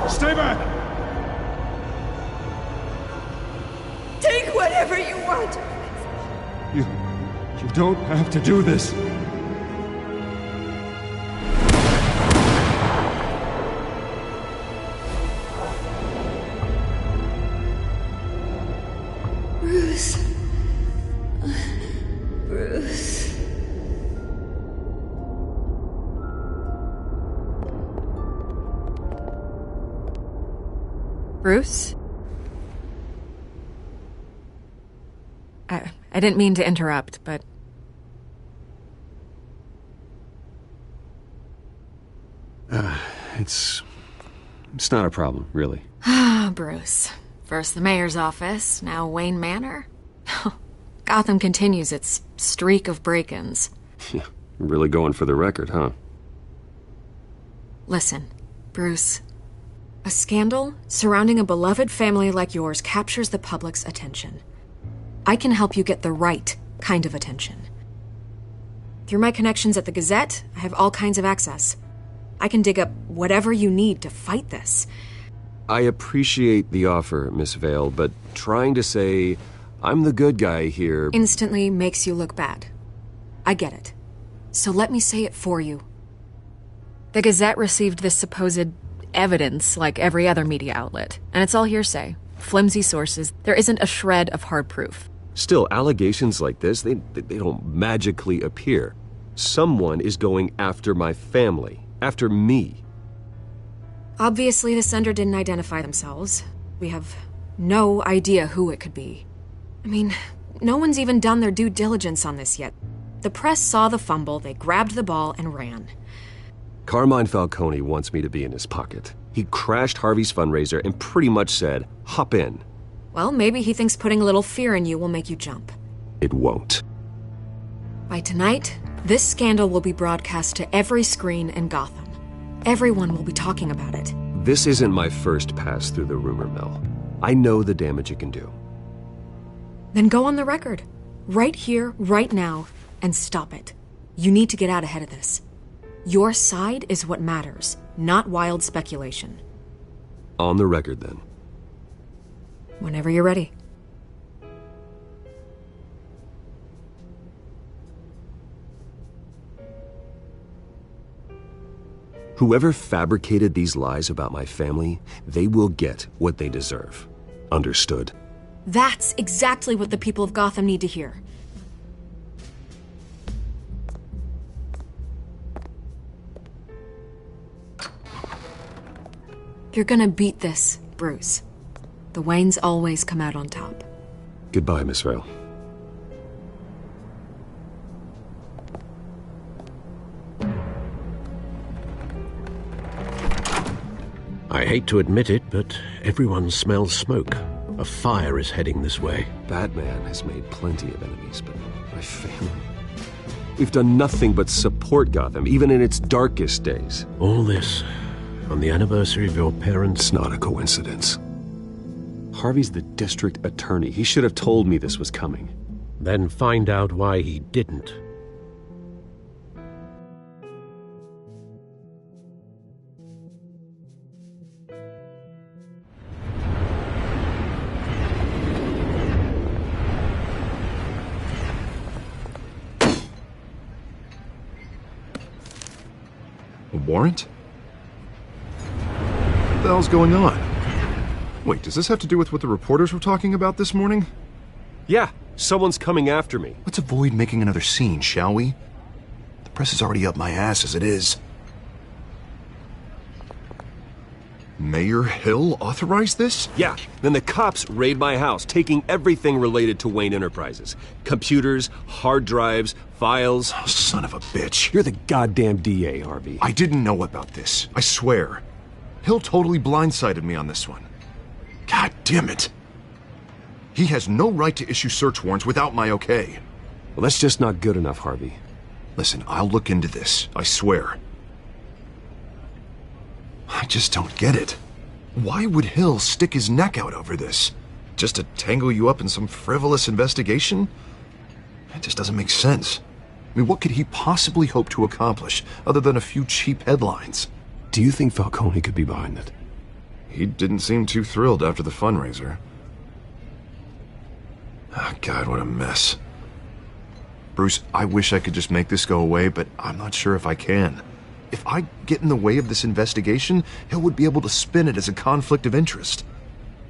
[SPEAKER 16] Stay back!
[SPEAKER 10] Take whatever you want!
[SPEAKER 16] You don't have to do this.
[SPEAKER 10] Bruce. Bruce.
[SPEAKER 11] Bruce? I didn't mean to interrupt, but...
[SPEAKER 7] It's not a problem, really.
[SPEAKER 11] Ah, Bruce. First the mayor's office, now Wayne Manor. Gotham continues its streak of break-ins.
[SPEAKER 7] Really going for the record, huh?
[SPEAKER 11] Listen, Bruce. A scandal surrounding a beloved family like yours captures the public's attention. I can help you get the right kind of attention. Through my connections at the Gazette, I have all kinds of access. I can dig up whatever you need to fight this.
[SPEAKER 7] I appreciate the offer, Miss Vale, but trying to say I'm the good guy here
[SPEAKER 11] instantly makes you look bad. I get it. So let me say it for you. The Gazette received this supposed evidence like every other media outlet, and it's all hearsay. Flimsy sources. There isn't a shred of hard proof.
[SPEAKER 7] Still, allegations like this, they don't magically appear. Someone is going after my family, after me.
[SPEAKER 11] Obviously, the sender didn't identify themselves. We have no idea who it could be. I mean, no one's even done their due diligence on this yet. The press saw the fumble, they grabbed the ball and ran.
[SPEAKER 7] Carmine Falcone wants me to be in his pocket. He crashed Harvey's fundraiser and pretty much said, hop in.
[SPEAKER 11] Well, maybe he thinks putting a little fear in you will make you jump.
[SPEAKER 7] It won't.
[SPEAKER 11] By tonight, this scandal will be broadcast to every screen in Gotham. Everyone will be talking about it.
[SPEAKER 7] This isn't my first pass through the rumor mill. I know the damage it can do.
[SPEAKER 11] Then go on the record. Right here, right now, and stop it. You need to get out ahead of this. Your side is what matters, not wild speculation.
[SPEAKER 7] On the record, then.
[SPEAKER 11] Whenever you're ready.
[SPEAKER 7] Whoever fabricated these lies about my family, they will get what they deserve. Understood?
[SPEAKER 11] That's exactly what the people of Gotham need to hear. You're gonna beat this, Bruce. The Waynes always come out on top.
[SPEAKER 7] Goodbye, Miss Vale.
[SPEAKER 6] I hate to admit it, but everyone smells smoke. A fire is heading this way.
[SPEAKER 7] Batman has made plenty of enemies, but my family... We've done nothing but support Gotham, even in its darkest days.
[SPEAKER 6] All this on the anniversary of your parents'...
[SPEAKER 7] It's not a coincidence. Harvey's the district attorney. He should have told me this was coming.
[SPEAKER 6] Then find out why he didn't.
[SPEAKER 8] A warrant? What the hell's going on? Wait, does this have to do with what the reporters were talking about this morning?
[SPEAKER 7] Yeah, someone's coming after me.
[SPEAKER 5] Let's avoid making another scene, shall we? The press is already up my ass as it is.
[SPEAKER 8] Mayor Hill authorized this?
[SPEAKER 7] Yeah, then the cops raid my house, taking everything related to Wayne Enterprises. Computers, hard drives, files.
[SPEAKER 5] Oh, son of a bitch.
[SPEAKER 7] You're the goddamn DA, Harvey.
[SPEAKER 8] I didn't know about this. I swear. Hill totally blindsided me on this one. God damn it. He has no right to issue search warrants without my okay.
[SPEAKER 7] Well, that's just not good enough, Harvey.
[SPEAKER 8] Listen, I'll look into this. I swear. I just don't get it. Why would Hill stick his neck out over this? Just to tangle you up in some frivolous investigation? It just doesn't make sense. I mean, what could he possibly hope to accomplish other than a few cheap headlines?
[SPEAKER 7] Do you think Falcone could be behind it?
[SPEAKER 8] He didn't seem too thrilled after the fundraiser. Oh, God, what a mess. Bruce, I wish I could just make this go away, but I'm not sure if I can. If I get in the way of this investigation, Hill would be able to spin it as a conflict of interest.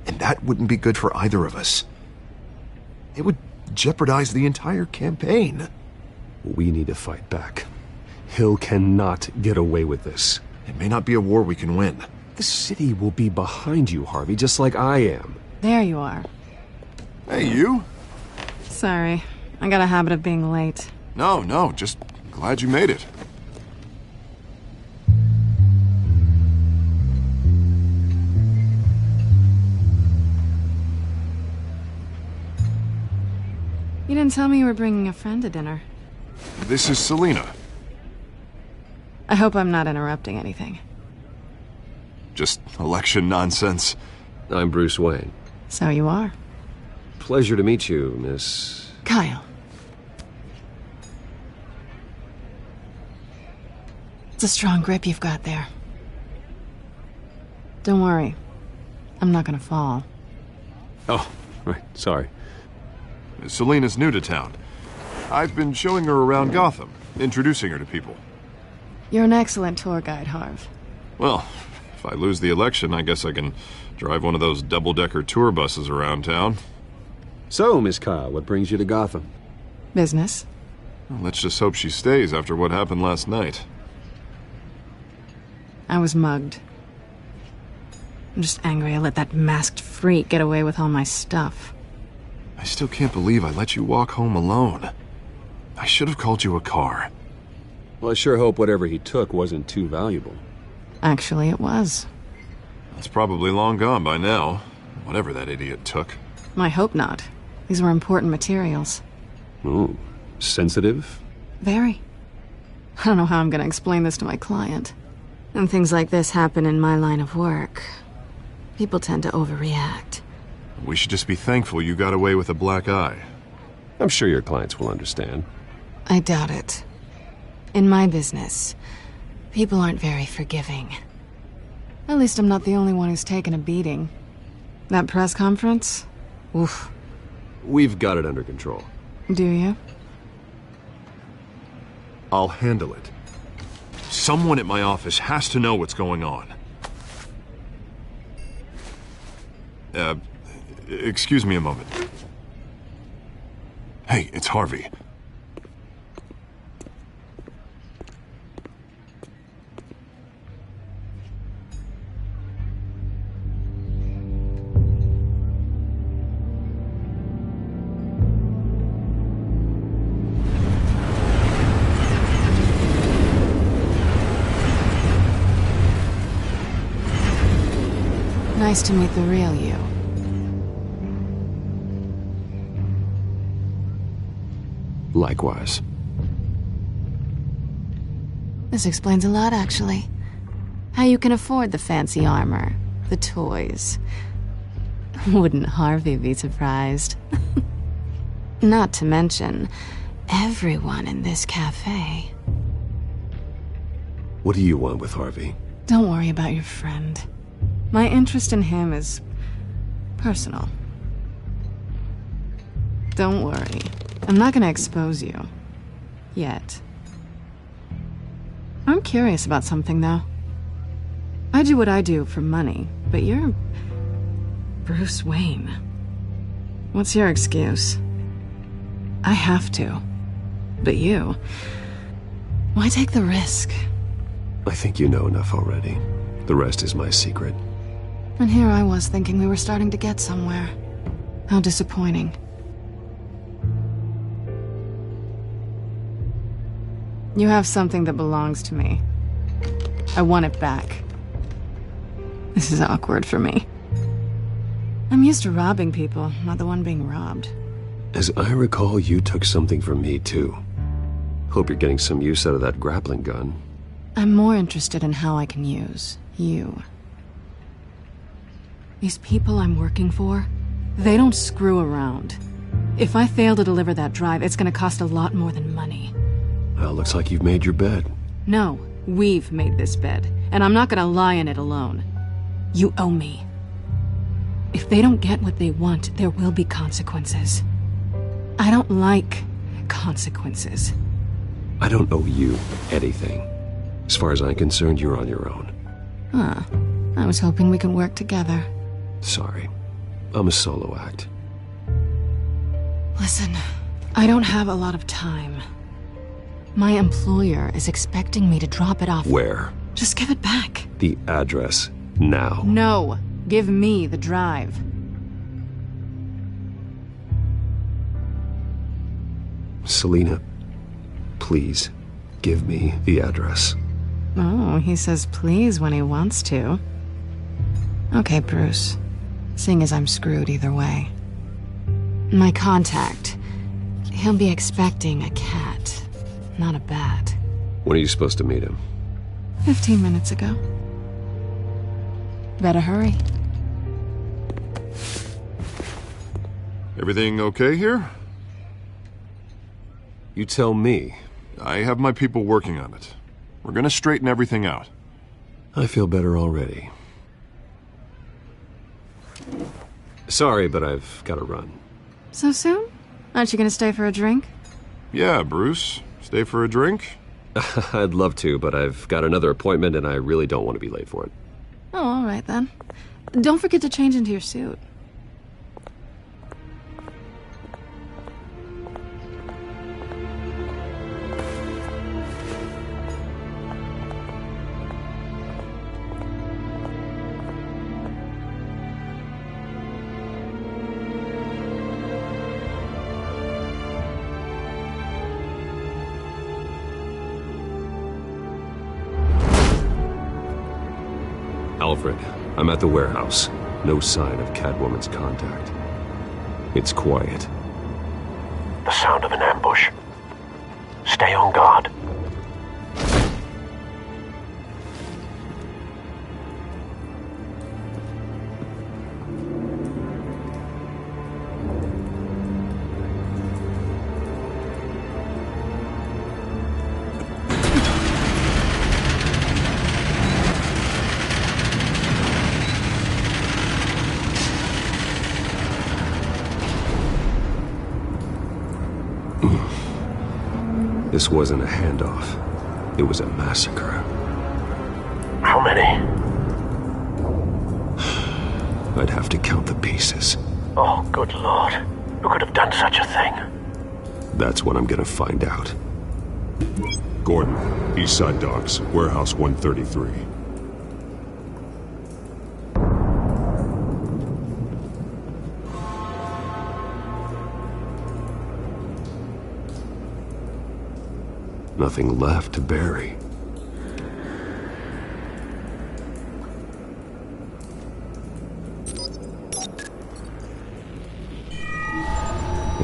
[SPEAKER 8] And that wouldn't be good for either of us. It would jeopardize the entire campaign.
[SPEAKER 7] We need to fight back. Hill cannot get away with this.
[SPEAKER 8] It may not be a war we can win.
[SPEAKER 7] The city will be behind you, Harvey, just like I am.
[SPEAKER 1] There you are.
[SPEAKER 8] Hey, you?
[SPEAKER 1] Sorry. I got a habit of being late.
[SPEAKER 8] No, just glad you made it.
[SPEAKER 1] You didn't tell me you were bringing a friend to dinner.
[SPEAKER 8] This is Selina.
[SPEAKER 1] I hope I'm not interrupting anything.
[SPEAKER 8] Just election nonsense.
[SPEAKER 7] I'm Bruce Wayne.
[SPEAKER 1] So you are.
[SPEAKER 7] Pleasure to meet you, Miss...
[SPEAKER 1] Kyle. It's a strong grip you've got there. Don't worry. I'm not gonna fall.
[SPEAKER 7] Oh, right, sorry.
[SPEAKER 8] Selina's new to town. I've been showing her around Gotham, introducing her to people.
[SPEAKER 1] You're an excellent tour guide, Harv.
[SPEAKER 8] Well, if I lose the election, I guess I can drive one of those double-decker tour buses around town.
[SPEAKER 7] So, Miss Kyle, what brings you to Gotham?
[SPEAKER 1] Business.
[SPEAKER 8] Well, let's just hope she stays after what happened last night.
[SPEAKER 1] I was mugged. I'm just angry I let that masked freak get away with all my stuff.
[SPEAKER 8] I still can't believe I let you walk home alone. I should have called you a car.
[SPEAKER 7] Well, I sure hope whatever he took wasn't too valuable.
[SPEAKER 1] Actually, it was.
[SPEAKER 8] It's probably long gone by now, whatever that idiot took.
[SPEAKER 1] I hope not. These were important materials.
[SPEAKER 6] Ooh, sensitive?
[SPEAKER 1] Very. I don't know how I'm gonna explain this to my client. When things like this happen in my line of work, people tend to overreact.
[SPEAKER 8] We should just be thankful you got away with a black eye.
[SPEAKER 6] I'm sure your clients will understand.
[SPEAKER 1] I doubt it. In my business, people aren't very forgiving. At least I'm not the only one who's taken a beating. That press conference? Oof.
[SPEAKER 8] We've got it under control.
[SPEAKER 1] Do you?
[SPEAKER 8] I'll handle it. Someone at my office has to know what's going on. Excuse me a moment. Hey, it's Harvey.
[SPEAKER 1] Nice to meet the real you.
[SPEAKER 6] Likewise.
[SPEAKER 1] This explains a lot, actually. How you can afford the fancy armor, the toys. Wouldn't Harvey be surprised? Not to mention, everyone in this cafe.
[SPEAKER 6] What do you want with Harvey?
[SPEAKER 1] Don't worry about your friend. My interest in him is personal. Don't worry. I'm not gonna expose you. Yet. I'm curious about something, though. I do what I do for money, but you're Bruce Wayne. What's your excuse? I have to. But you... why take the risk?
[SPEAKER 6] I think you know enough already. The rest is my secret.
[SPEAKER 1] And here I was thinking we were starting to get somewhere. How disappointing. You have something that belongs to me. I want it back. This is awkward for me. I'm used to robbing people, not the one being robbed.
[SPEAKER 6] As I recall, you took something from me, too. Hope you're getting some use out of that grappling gun.
[SPEAKER 1] I'm more interested in how I can use you. These people I'm working for, they don't screw around. If I fail to deliver that drive, it's gonna cost a lot more than money.
[SPEAKER 6] Well, looks like you've made your bed.
[SPEAKER 1] No, we've made this bed, and I'm not gonna lie in it alone. You owe me. If they don't get what they want, there will be consequences. I don't like consequences.
[SPEAKER 6] I don't owe you anything. As far as I'm concerned, you're on your own.
[SPEAKER 1] Huh. I was hoping we could work together.
[SPEAKER 6] Sorry. I'm a solo act.
[SPEAKER 1] Listen, I don't have a lot of time. My employer is expecting me to drop it off.
[SPEAKER 6] Where?
[SPEAKER 1] Just give it back.
[SPEAKER 6] The address, now.
[SPEAKER 1] No. Give me the drive.
[SPEAKER 6] Selina, please, give me the address.
[SPEAKER 1] Oh, he says please when he wants to. Okay, Bruce. Seeing as I'm screwed either way. My contact. He'll be expecting a cat, not a bat.
[SPEAKER 6] When are you supposed to meet him?
[SPEAKER 1] 15 minutes ago. Better hurry.
[SPEAKER 8] Everything okay here?
[SPEAKER 6] You tell me.
[SPEAKER 8] I have my people working on it. We're gonna straighten everything out.
[SPEAKER 6] I feel better already. Sorry, but I've got to run.
[SPEAKER 1] So soon? Aren't you gonna stay for a drink?
[SPEAKER 8] Yeah, Bruce. Stay for a drink?
[SPEAKER 6] I'd love to, but I've got another appointment and I really don't want to be late for it.
[SPEAKER 1] Oh, all right then. Don't forget to change into your suit.
[SPEAKER 6] Alfred, I'm at the warehouse. No sign of Catwoman's contact.
[SPEAKER 7] It's quiet.
[SPEAKER 18] The sound of an ambush. Stay on guard.
[SPEAKER 7] This wasn't a handoff. It was a massacre.
[SPEAKER 18] How many?
[SPEAKER 7] I'd have to count the pieces.
[SPEAKER 18] Oh, good Lord. Who could have done such a thing?
[SPEAKER 7] That's what I'm gonna find out.
[SPEAKER 3] Gordon, Eastside Docks, Warehouse 133.
[SPEAKER 7] Nothing left to bury.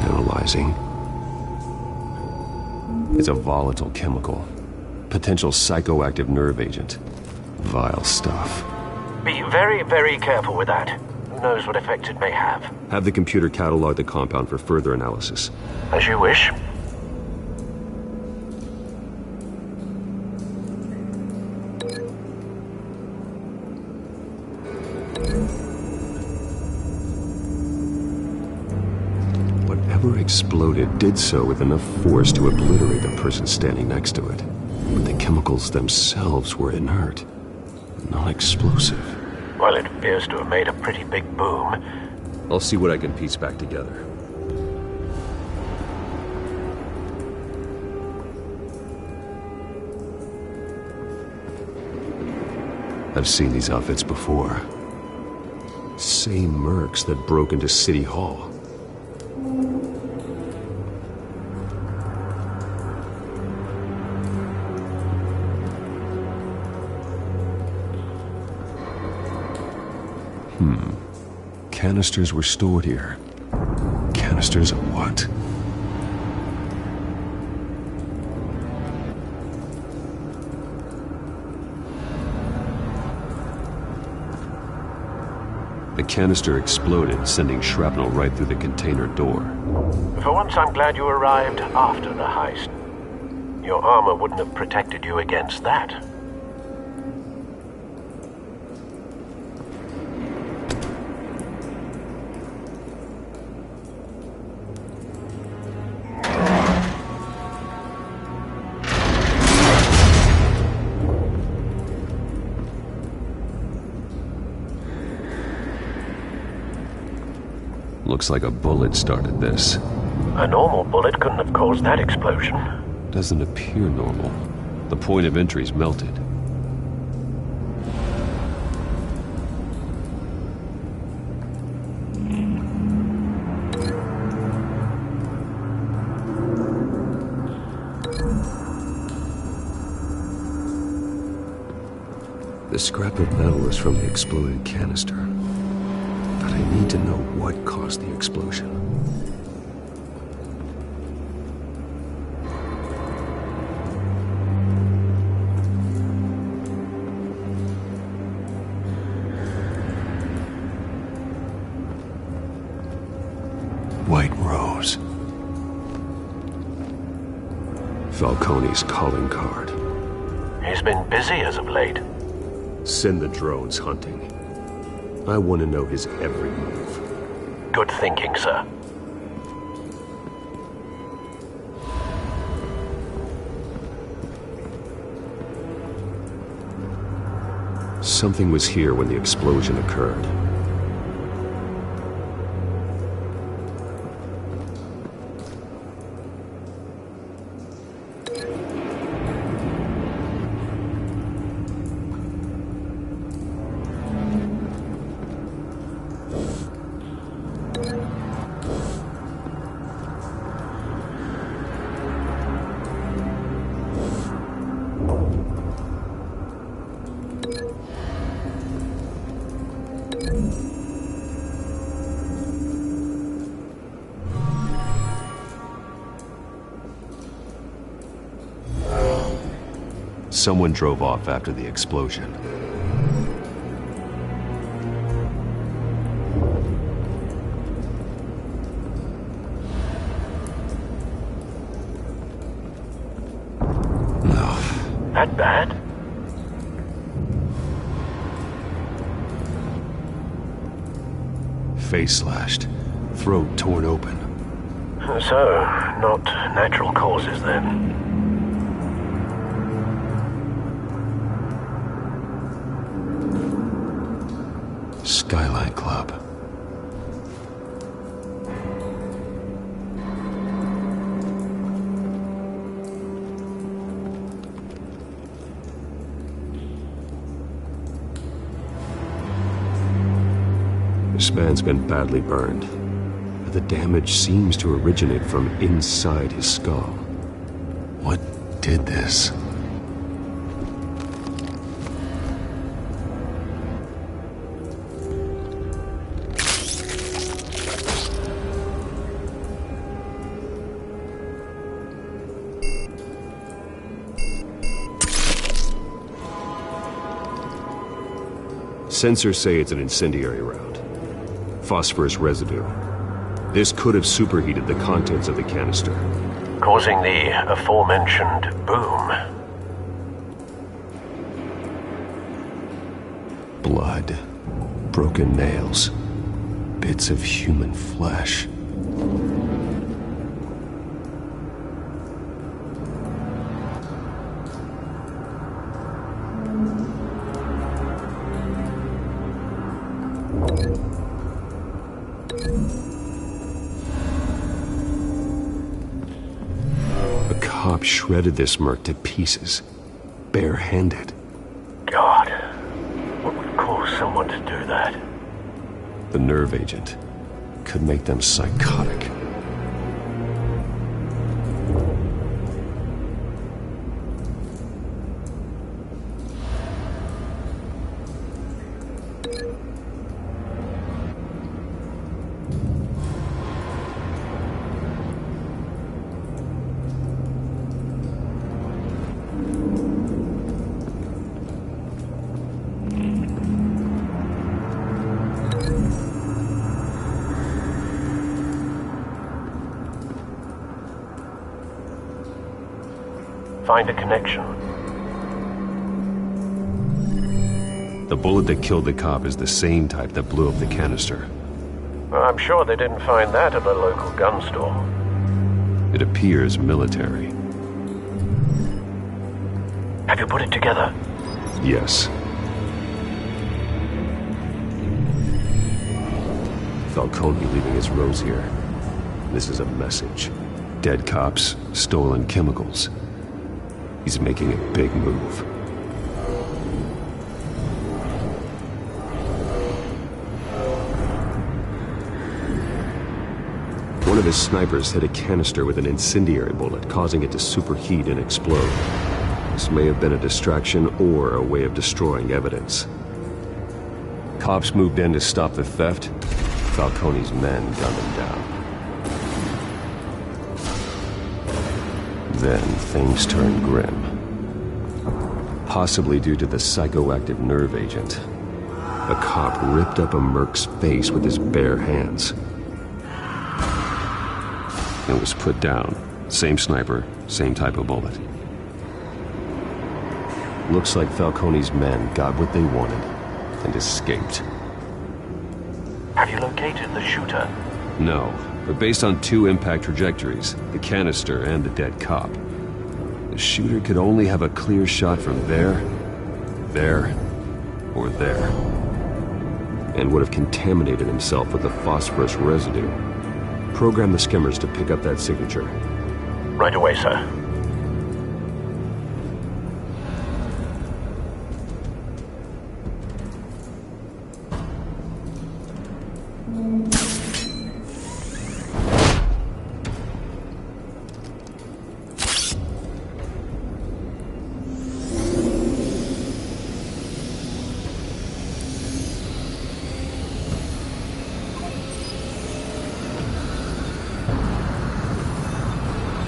[SPEAKER 7] Analyzing. It's a volatile chemical. Potential psychoactive nerve agent. Vile stuff.
[SPEAKER 18] Be very, very careful with that. Who knows what effects it may have.
[SPEAKER 7] Have the computer catalog the compound for further analysis.
[SPEAKER 18] As you wish.
[SPEAKER 7] Whatever exploded did so with enough force to obliterate the person standing next to it. But the chemicals themselves were inert, non-explosive.
[SPEAKER 18] Well, it appears to have made a pretty big boom.
[SPEAKER 7] I'll see what I can piece back together. I've seen these outfits before. Same mercs that broke into City Hall. Canisters were stored here. Canisters of what? The canister exploded, sending shrapnel right through the container door.
[SPEAKER 18] For once, I'm glad you arrived after the heist. Your armor wouldn't have protected you against that.
[SPEAKER 7] Looks like a bullet started this.
[SPEAKER 18] A normal bullet couldn't have caused that explosion.
[SPEAKER 7] Doesn't appear normal. The point of entry's melted. The scrap of metal is from the exploded canister. But I need to know what caused the explosion. White Rose. Falcone's calling card.
[SPEAKER 18] He's been busy as of late.
[SPEAKER 7] Send the drones hunting. I want to know his every move.
[SPEAKER 18] Good thinking, sir.
[SPEAKER 7] Something was here when the explosion occurred. someone drove off after the explosion.
[SPEAKER 18] That bad?
[SPEAKER 7] Face slashed, throat torn open.
[SPEAKER 18] So, not natural causes then.
[SPEAKER 7] Skyline Club. This man's been badly burned. The damage seems to originate from inside his skull. What did this? Sensors say it's an incendiary round. Phosphorus residue. This could have superheated the contents of the canister,
[SPEAKER 18] causing the aforementioned boom.
[SPEAKER 7] Blood, broken nails, bits of human flesh. Cop shredded this merc to pieces, bare-handed.
[SPEAKER 18] God, what would cause someone to do that?
[SPEAKER 7] The nerve agent could make them psychotic.
[SPEAKER 18] Find a connection.
[SPEAKER 7] The bullet that killed the cop is the same type that blew up the canister.
[SPEAKER 18] Well, I'm sure they didn't find that at a local gun store.
[SPEAKER 7] It appears military.
[SPEAKER 18] Have you put it together?
[SPEAKER 7] Yes. Falcone leaving his rose here. This is a message. Dead cops, stolen chemicals. He's making a big move. One of his snipers hit a canister with an incendiary bullet, causing it to superheat and explode. This may have been a distraction or a way of destroying evidence. Cops moved in to stop the theft. Falcone's men gunned him down. Then things turned grim. Possibly due to the psychoactive nerve agent. A cop ripped up a merc's face with his bare hands. It was put down. Same sniper, same type of bullet. Looks like Falcone's men got what they wanted and escaped.
[SPEAKER 18] Have you located the shooter?
[SPEAKER 7] No, but based on two impact trajectories, the canister and the dead cop, the shooter could only have a clear shot from there, or there, and would have contaminated himself with the phosphorus residue. Program the skimmers to pick up that signature.
[SPEAKER 18] Right away, sir.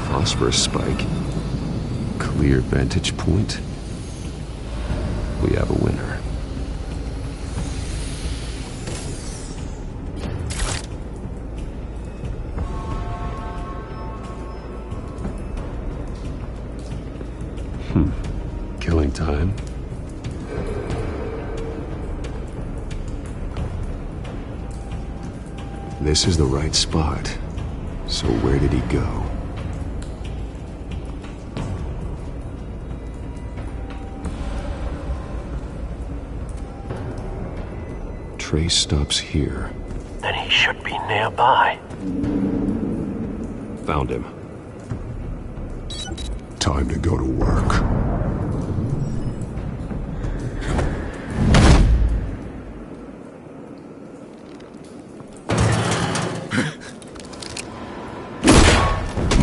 [SPEAKER 7] Phosphorus spike. Clear vantage point.
[SPEAKER 2] we have a winner. Killing time. This is the right spot. So where did he go? Trace stops here.
[SPEAKER 18] Then he should be nearby.
[SPEAKER 2] Found him.
[SPEAKER 3] Time to go to work.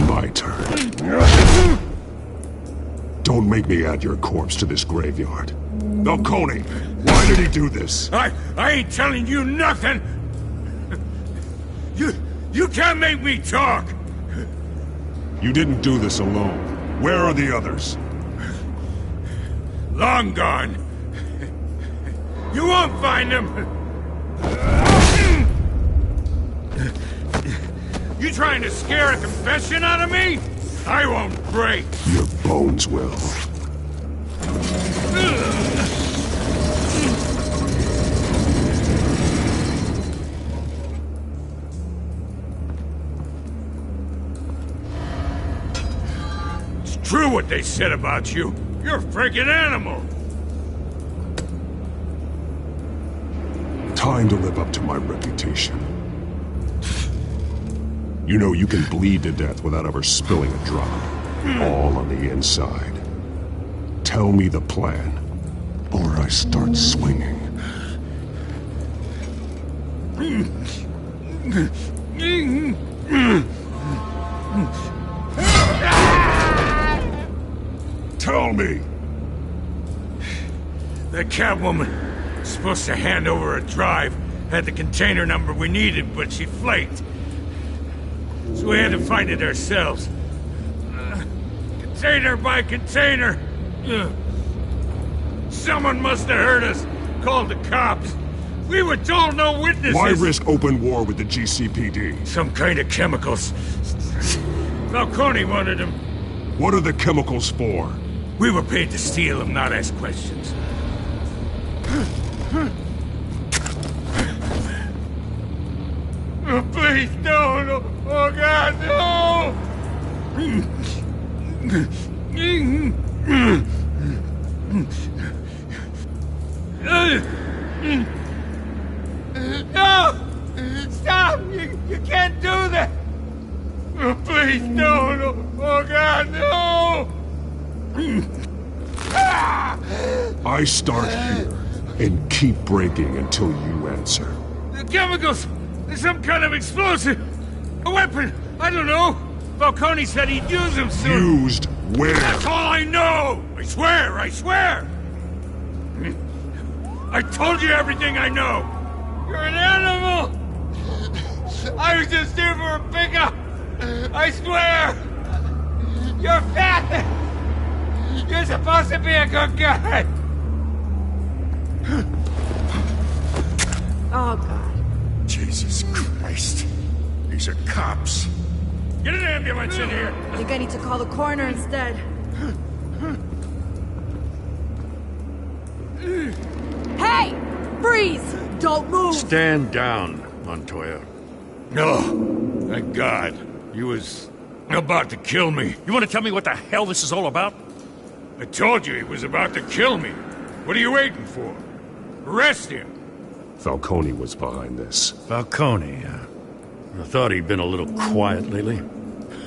[SPEAKER 3] My turn. Don't make me add your corpse to this graveyard. Falcone, why did he do this?
[SPEAKER 12] I ain't telling you nothing! You can't make me talk!
[SPEAKER 3] You didn't do this alone. Where are the others?
[SPEAKER 12] Long gone. You won't find them! You trying to scare a confession out of me? I won't break!
[SPEAKER 3] Your bones will.
[SPEAKER 12] True what they said about you. You're a freaking animal.
[SPEAKER 3] Time to live up to my reputation. You know you can bleed to death without ever spilling a drop. All on the inside. Tell me the plan, or I start swinging. Tell me!
[SPEAKER 12] The Catwoman was supposed to hand over a drive, had the container number we needed, but she flaked. So we had to find it ourselves. Container by container. Someone must have heard us, called the cops. We were told no witnesses.
[SPEAKER 3] Why risk open war with the GCPD?
[SPEAKER 12] Some kind of chemicals. Falcone wanted them.
[SPEAKER 3] What are the chemicals for?
[SPEAKER 12] We were paid to steal them, not ask questions. Oh, please, no. Oh, God, no! No! Stop! You can't do that! Oh, please, no! Oh, God, no!
[SPEAKER 3] I start here and keep breaking until you answer.
[SPEAKER 12] The chemicals! Some kind of explosive! A weapon! I don't know! Falcone said he'd use them soon!
[SPEAKER 3] Used where?
[SPEAKER 12] That's all I know! I swear! I told you everything I know! You're an animal! I was just here for a pickup! I swear! You're fat! You're supposed to be a good guy!
[SPEAKER 9] Oh, God.
[SPEAKER 12] Jesus Christ. These are cops. Get an ambulance in here!
[SPEAKER 10] I think I need to call the coroner instead. Hey! Freeze! Don't move!
[SPEAKER 4] Stand down, Montoya.
[SPEAKER 12] No, thank God. He was about to kill me.
[SPEAKER 19] You want to tell me what the hell this is all about?
[SPEAKER 12] I told you he was about to kill me. What are you waiting for? Arrest him.
[SPEAKER 3] Falcone was behind this.
[SPEAKER 4] Falcone, I thought he'd been a little quiet lately.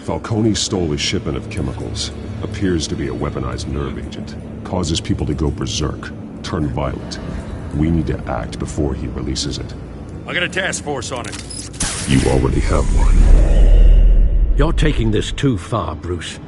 [SPEAKER 3] Falcone stole a shipment of chemicals. Appears to be a weaponized nerve agent. Causes people to go berserk, turn violent. We need to act before he releases it.
[SPEAKER 19] I got a task force on it.
[SPEAKER 3] You already have one.
[SPEAKER 6] You're taking this too far, Bruce.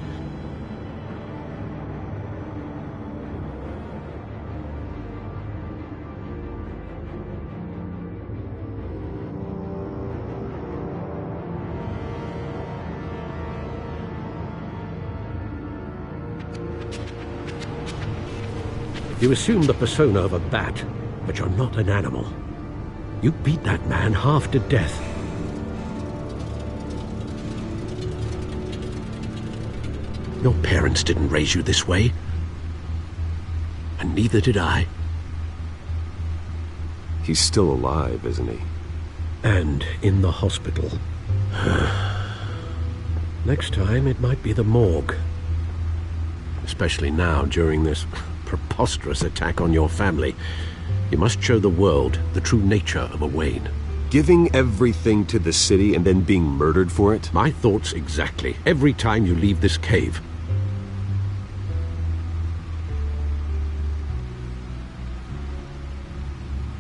[SPEAKER 6] You assume the persona of a bat, but you're not an animal. You beat that man half to death. Your parents didn't raise you this way. And neither did I.
[SPEAKER 7] He's still alive, isn't he?
[SPEAKER 6] And in the hospital. Next time, it might be the morgue. Especially now, during this preposterous attack on your family. You must show the world the true nature of a Wayne.
[SPEAKER 7] Giving everything to the city and then being murdered for it?
[SPEAKER 6] My thoughts exactly. Every time you leave this cave.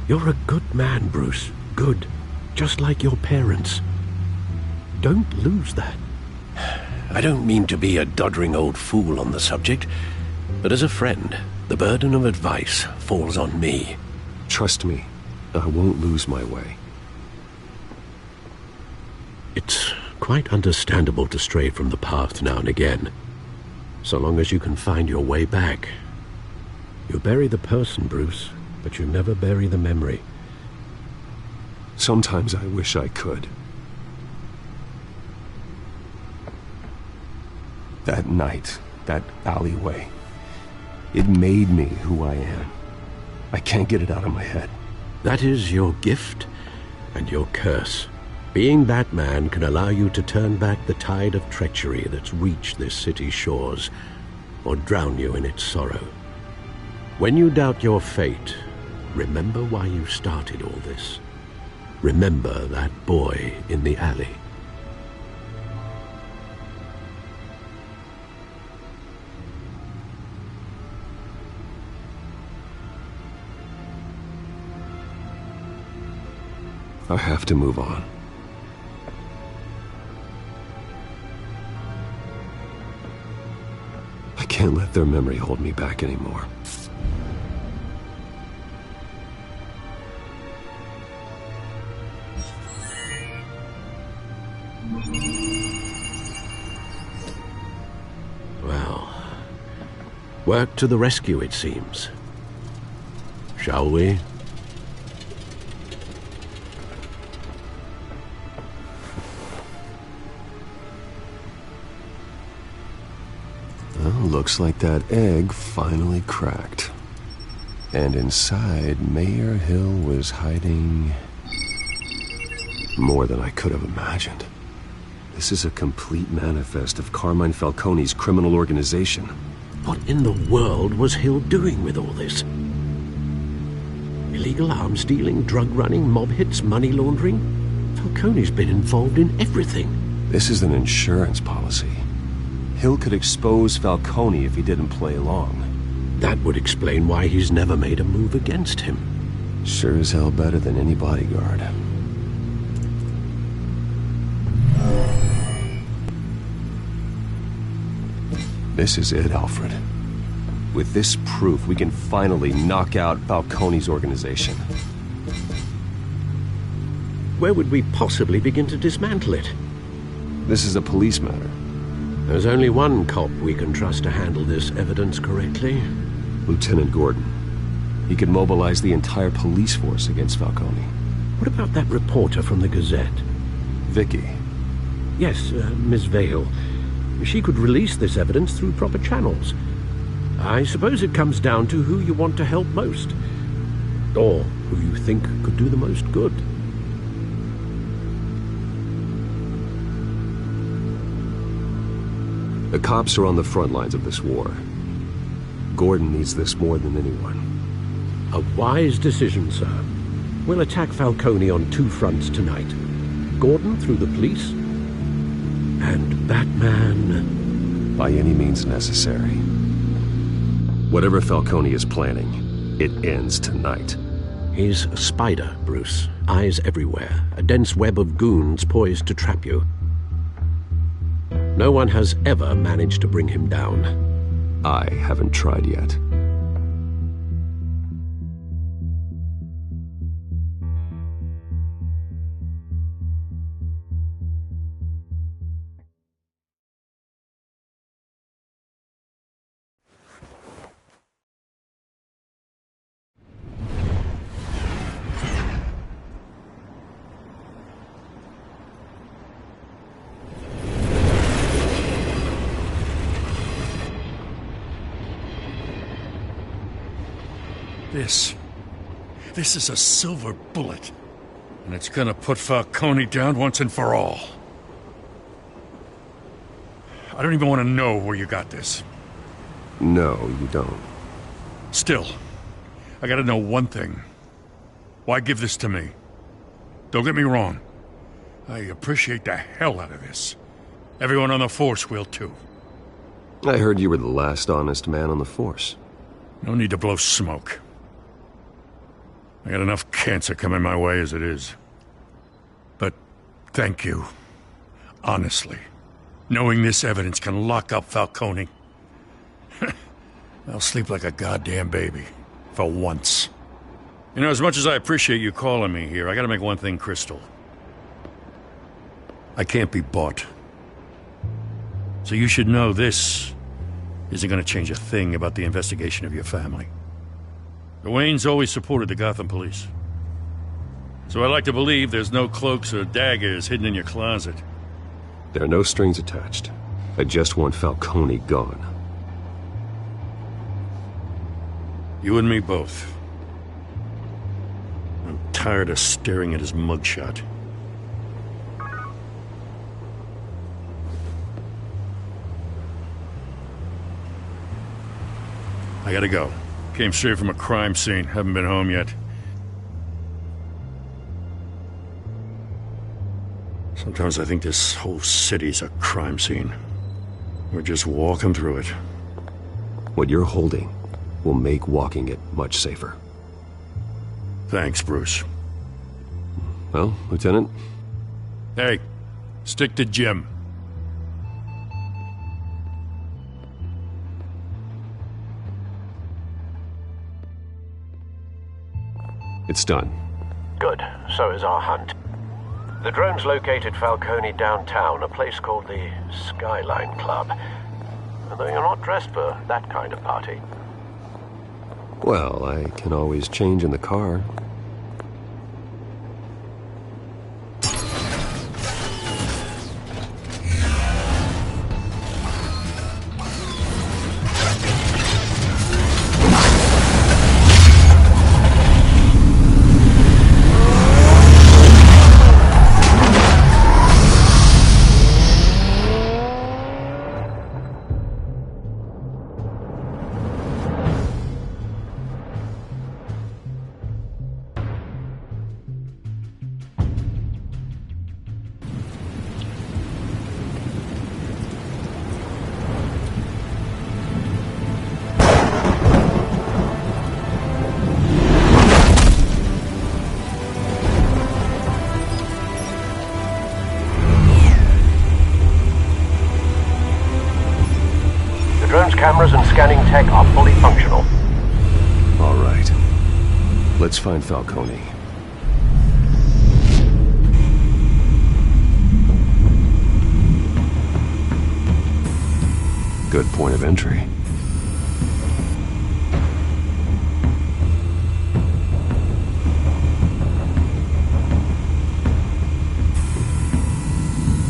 [SPEAKER 6] You're a good man, Bruce. Good. Just like your parents. Don't lose that. I don't mean to be a doddering old fool on the subject, but as a friend, the burden of advice falls on me.
[SPEAKER 7] Trust me, I won't lose my way.
[SPEAKER 6] It's quite understandable to stray from the path now and again, so long as you can find your way back. You bury the person, Bruce, but you never bury the memory.
[SPEAKER 7] Sometimes I wish I could. That night, that alleyway, it made me who I am. I can't get it out of my head.
[SPEAKER 6] That is your gift and your curse. Being Batman can allow you to turn back the tide of treachery that's reached this city's shores, or drown you in its sorrow. When you doubt your fate, remember why you started all this. Remember that boy in the alley.
[SPEAKER 7] I have to move on. I can't let their memory hold me back anymore.
[SPEAKER 6] Well, work to the rescue, it seems. Shall we?
[SPEAKER 7] Well, looks like that egg finally cracked. And inside, Mayor Hill was hiding more than I could have imagined. This is a complete manifest of Carmine Falcone's criminal organization.
[SPEAKER 6] What in the world was Hill doing with all this? Illegal arms dealing, drug running, mob hits, money laundering? Falcone's been involved in everything.
[SPEAKER 7] This is an insurance policy. Hill could expose Falcone if he didn't play along.
[SPEAKER 6] That would explain why he's never made a move against him.
[SPEAKER 7] Sure as hell better than any bodyguard. This is it, Alfred. With this proof, we can finally knock out Falcone's organization.
[SPEAKER 6] Where would we possibly begin to dismantle it?
[SPEAKER 7] This is a police matter.
[SPEAKER 6] There's only one cop we can trust to handle this evidence correctly.
[SPEAKER 7] Lieutenant Gordon. He could mobilize the entire police force against Falcone.
[SPEAKER 6] What about that reporter from the Gazette?
[SPEAKER 7] Vicky.
[SPEAKER 6] Yes, Miss Vale. She could release this evidence through proper channels. I suppose it comes down to who you want to help most. Or who you think could do the most good.
[SPEAKER 7] The cops are on the front lines of this war. Gordon needs this more than anyone.
[SPEAKER 6] A wise decision, sir. We'll attack Falcone on two fronts tonight. Gordon through the police, and Batman...
[SPEAKER 7] by any means necessary. Whatever Falcone is planning, it ends tonight.
[SPEAKER 6] He's a spider, Bruce. Eyes everywhere. A dense web of goons poised to trap you. No one has ever managed to bring him down.
[SPEAKER 7] I haven't tried yet.
[SPEAKER 19] This is a silver bullet. And it's gonna put Falcone down once and for all. I don't even want to know where you got this.
[SPEAKER 7] No, you don't.
[SPEAKER 19] Still, I gotta know one thing. Why give this to me? Don't get me wrong. I appreciate the hell out of this. Everyone on the Force will too.
[SPEAKER 7] I heard you were the last honest man on the Force.
[SPEAKER 19] No need to blow smoke. I got enough cancer coming my way as it is. But thank you. Honestly. Knowing this evidence can lock up Falcone. I'll sleep like a goddamn baby. For once. You know, as much as I appreciate you calling me here, I gotta make one thing crystal. I can't be bought. So you should know this isn't gonna change a thing about the investigation of your family. The Waynes always supported the Gotham police. So I like to believe there's no cloaks or daggers hidden in your closet.
[SPEAKER 7] There are no strings attached. I just want Falcone gone.
[SPEAKER 19] You and me both. I'm tired of staring at his mugshot. I gotta go. Came straight from a crime scene. Haven't been home yet. Sometimes I think this whole city's a crime scene. We're just walking through it.
[SPEAKER 7] What you're holding will make walking it much safer.
[SPEAKER 19] Thanks, Bruce.
[SPEAKER 7] Well, Lieutenant?
[SPEAKER 19] Hey, stick to Jim.
[SPEAKER 7] It's done.
[SPEAKER 18] Good. So is our hunt. The drones located Falcone downtown, a place called the Skyline Club. Although you're not dressed for that kind of party.
[SPEAKER 7] Well, I can always change in the car.
[SPEAKER 18] Cameras and scanning tech are fully functional.
[SPEAKER 7] All right. Let's find Falcone. Good point of entry.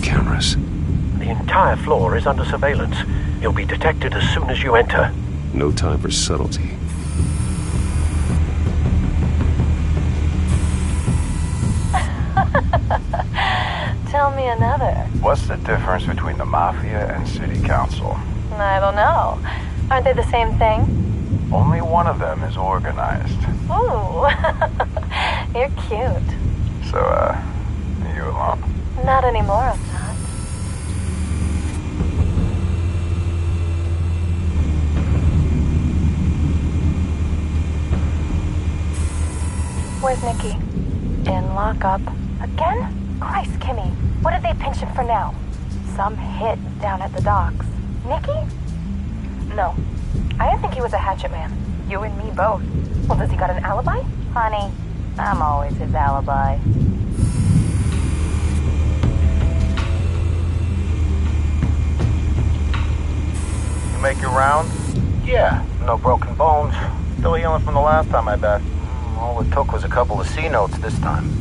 [SPEAKER 7] Cameras.
[SPEAKER 18] The entire floor is under surveillance. You'll be detected as soon as you enter.
[SPEAKER 7] No time for subtlety.
[SPEAKER 20] Tell me another.
[SPEAKER 21] What's the difference between the Mafia and City Council?
[SPEAKER 20] I don't know. Aren't they the same thing?
[SPEAKER 21] Only one of them is organized.
[SPEAKER 20] Ooh. You're cute.
[SPEAKER 21] So, are you alone?
[SPEAKER 20] Not anymore, I'm not. Where's Nicky? In lockup. Again? Christ, Kimmy. What did they pinch him for now? Some hit down at the docks. Nicky? No. I didn't think he was a hatchet man. You and me both. Well, does he got an alibi? Honey, I'm always his alibi.
[SPEAKER 21] You make your round? Yeah, no broken bones. Still healing from the last time, I bet. All it took was a couple of C notes this time.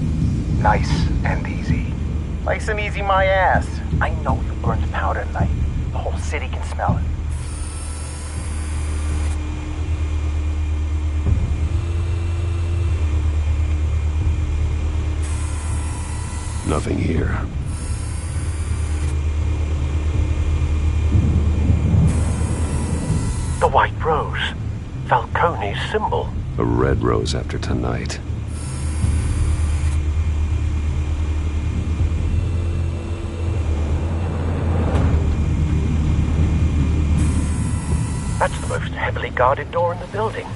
[SPEAKER 21] Nice and easy. Nice and easy my ass. I know you burned powder at night. The whole city can smell it.
[SPEAKER 3] Nothing here.
[SPEAKER 18] The white rose. Falcone's symbol.
[SPEAKER 3] A red rose after tonight.
[SPEAKER 18] That's the most heavily guarded door in the building.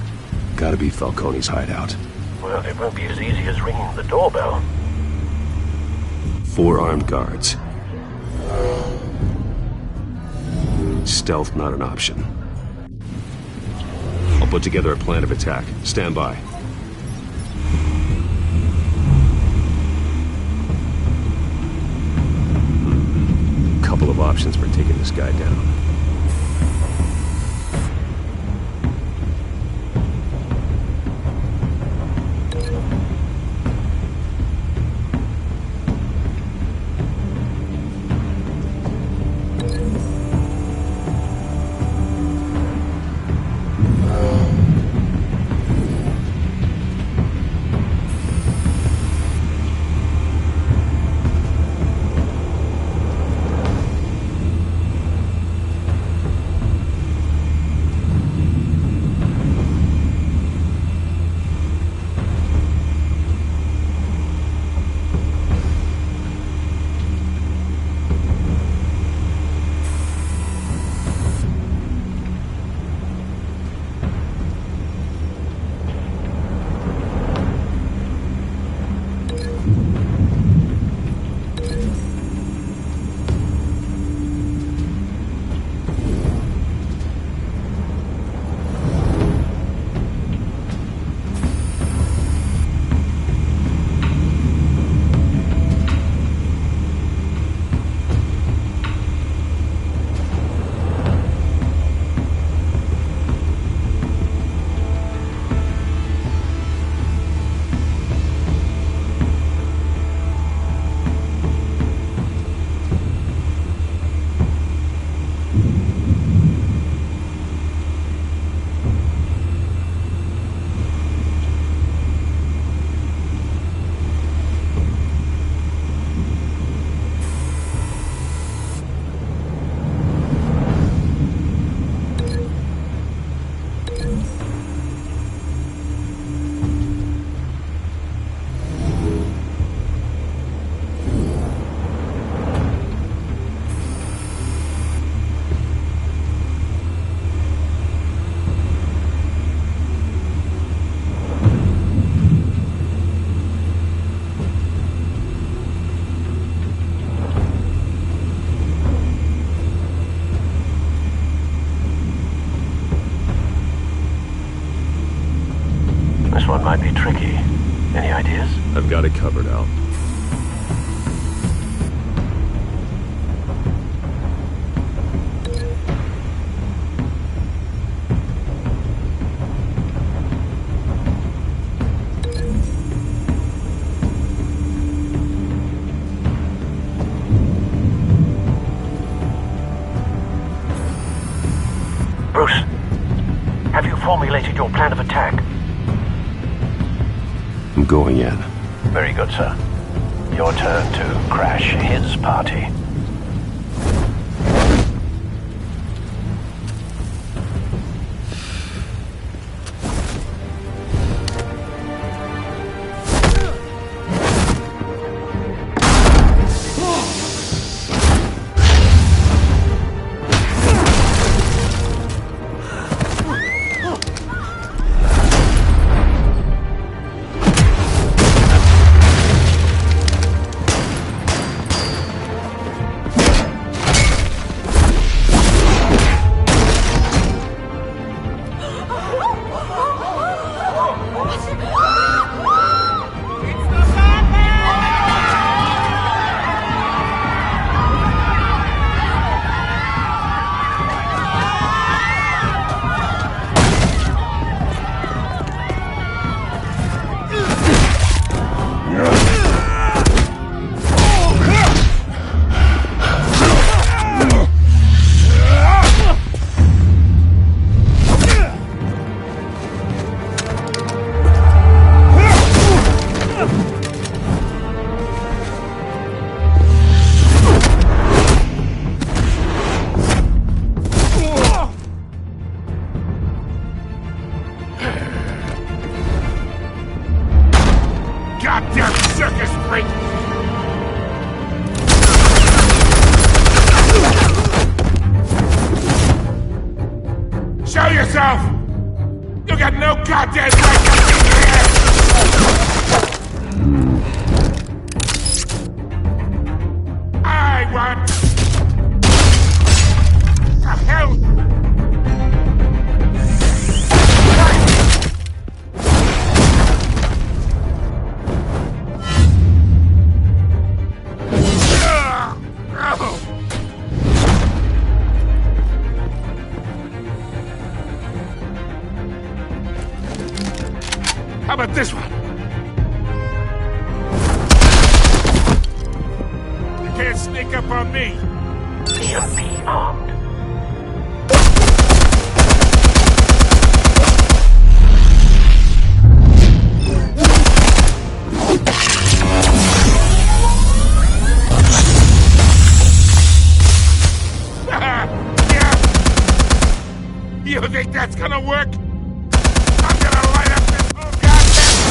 [SPEAKER 3] Gotta be Falcone's hideout.
[SPEAKER 18] Well, it won't be as easy as ringing the doorbell.
[SPEAKER 3] 4 armed guards. Stealth not an option. I'll put together a plan of attack. Stand by. Couple of options for taking this guy down.
[SPEAKER 18] This one might be tricky. Any ideas?
[SPEAKER 3] I've got it covered, Al.
[SPEAKER 18] Bruce, have you formulated your plan of attack?
[SPEAKER 3] I'm going in.
[SPEAKER 18] Very good, sir. Your turn to crash his party.
[SPEAKER 12] Wait. Show yourself! You got no goddamn right to be here! I want... The hell? How about this one? You can't sneak up on me.
[SPEAKER 18] EMP armed.
[SPEAKER 12] You think that's gonna work? I'm gonna light up this whole goddamn...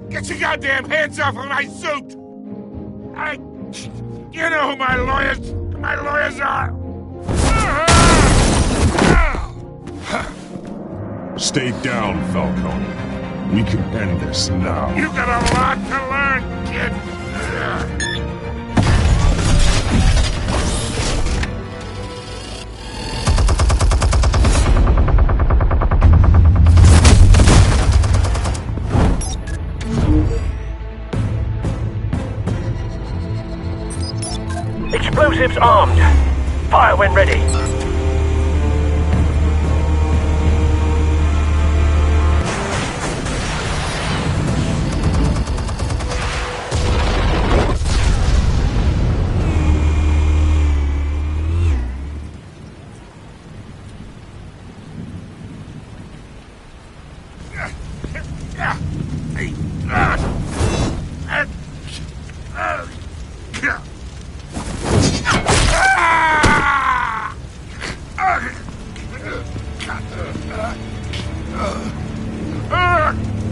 [SPEAKER 12] Get your goddamn hands off of my suit! You know who my lawyers are!
[SPEAKER 3] Stay down, Falcone. We can end this now.
[SPEAKER 12] You got a lot to learn, kid!
[SPEAKER 18] Explosives armed. Fire when ready.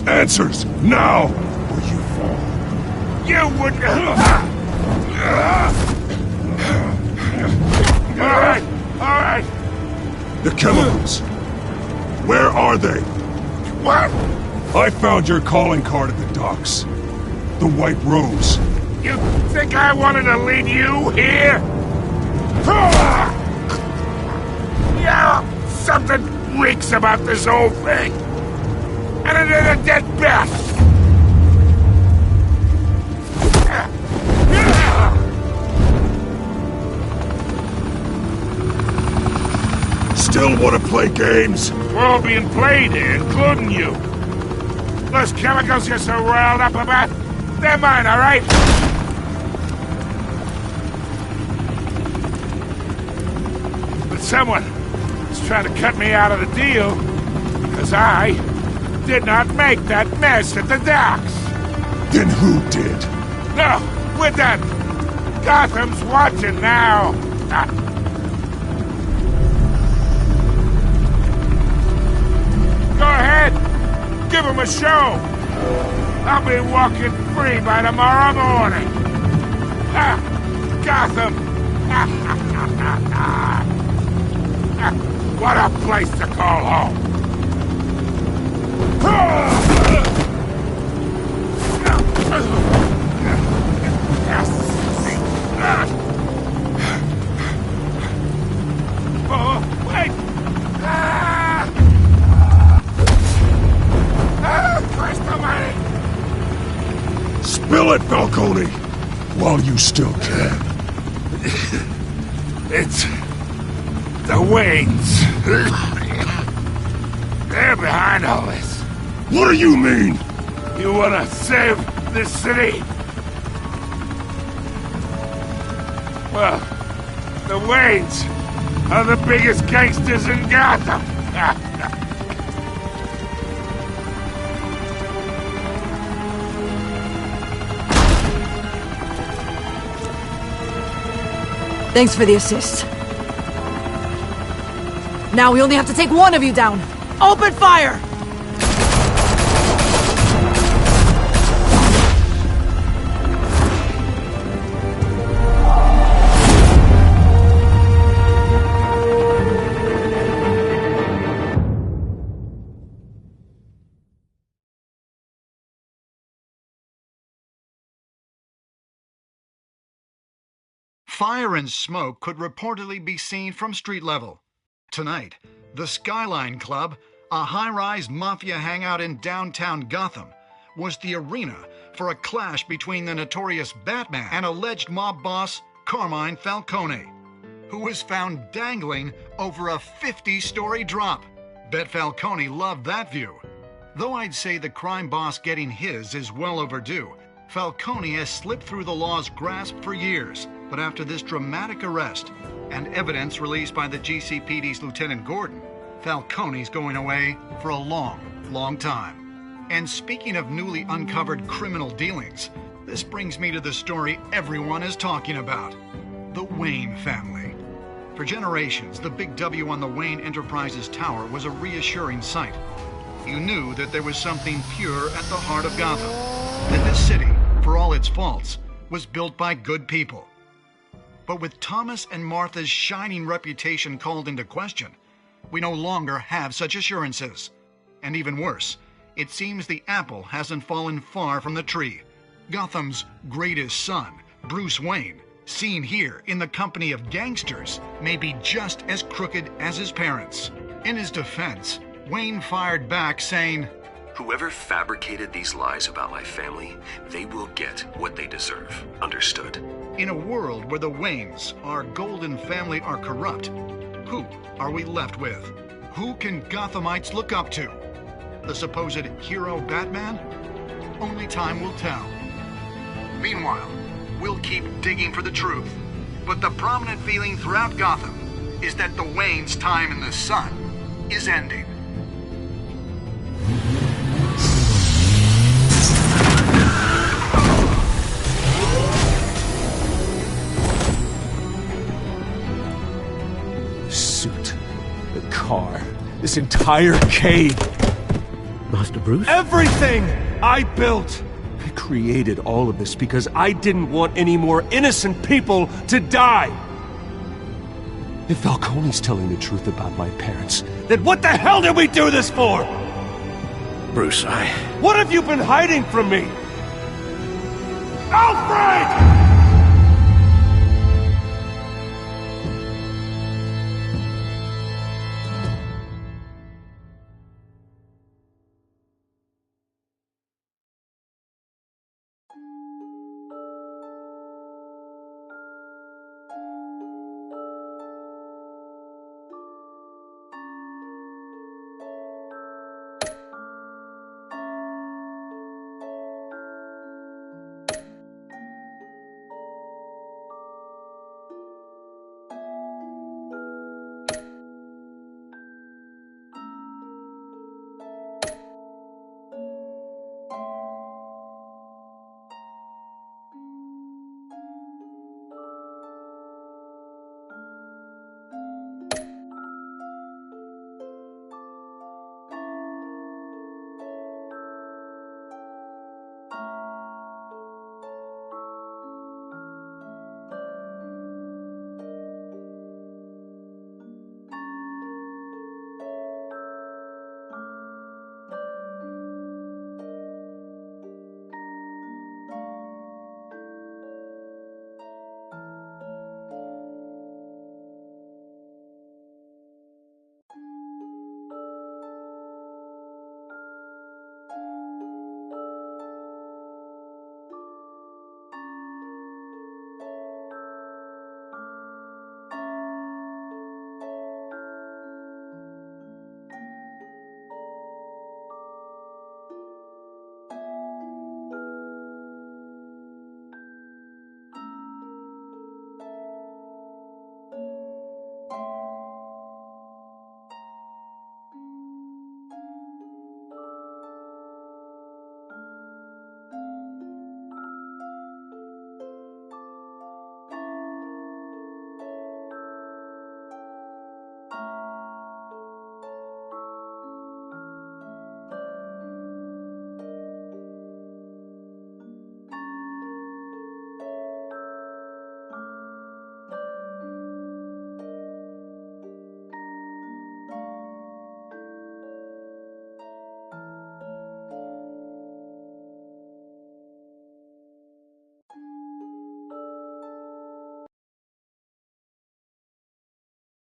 [SPEAKER 3] Answers, now!
[SPEAKER 12] Or you fall. You wouldn't... Alright.
[SPEAKER 3] The chemicals. Where are they?
[SPEAKER 12] What?
[SPEAKER 3] I found your calling card at the docks. The White Rose.
[SPEAKER 12] You think I wanted to lead you here? Yeah, something reeks about this whole thing. And it is a dead bat!
[SPEAKER 3] Still want to play games?
[SPEAKER 12] We're all being played here, including you. Those chemicals you're so riled up about, they're mine, all right? But someone is trying to cut me out of the deal, because I did not make that mess at the docks.
[SPEAKER 3] Then who did?
[SPEAKER 12] No, we're done. Gotham's watching now. Go ahead. Give him a show. I'll be walking free by tomorrow morning. Gotham. What a place to call home. Oh, wait! Christ almighty!
[SPEAKER 3] Spill it, Falcone! While you still can.
[SPEAKER 12] It's... the Waynes. They're behind all this.
[SPEAKER 3] What do you mean?
[SPEAKER 12] You wanna save this city? Well, the Waynes are the biggest gangsters in Gotham.
[SPEAKER 17] Thanks for the assist. Now we only have to take one of you down. Open fire!
[SPEAKER 13] Fire and smoke could reportedly be seen from street level. Tonight, the Skyline Club, a high-rise mafia hangout in downtown Gotham, was the arena for a clash between the notorious Batman and alleged mob boss Carmine Falcone, who was found dangling over a 50-story drop. Bet Falcone loved that view. Though I'd say the crime boss getting his is well overdue, Falcone has slipped through the law's grasp for years. But after this dramatic arrest and evidence released by the GCPD's Lieutenant Gordon, Falcone's going away for a long time. And speaking of newly uncovered criminal dealings, this brings me to the story everyone is talking about: the Wayne family. For generations, the big W on the Wayne Enterprises Tower was a reassuring sight. You knew that there was something pure at the heart of Gotham, that this city, for all its faults, was built by good people. But with Thomas and Martha's shining reputation called into question, we no longer have such assurances. And even worse, it seems the apple hasn't fallen far from the tree. Gotham's greatest son, Bruce Wayne, seen here in the company of gangsters, may be just as crooked as his parents. In his defense, Wayne fired back saying,
[SPEAKER 22] "Whoever fabricated these lies about my family, they will get what they deserve. Understood?"
[SPEAKER 13] In a world where the Waynes, our golden family, are corrupt, who are we left with? Who can Gothamites look up to? The supposed hero Batman? Only time will tell. Meanwhile, we'll keep digging for the truth. But the prominent feeling throughout Gotham is that the Waynes' time in the sun is ending.
[SPEAKER 2] Suit, the car, this entire cave.
[SPEAKER 6] Master Bruce?
[SPEAKER 2] Everything I built! I created all of this because I didn't want any more innocent people to die! If Falcone's telling the truth about my parents, then what the hell did we do this for?
[SPEAKER 6] Bruce,
[SPEAKER 2] What have you been hiding from me? Alfred!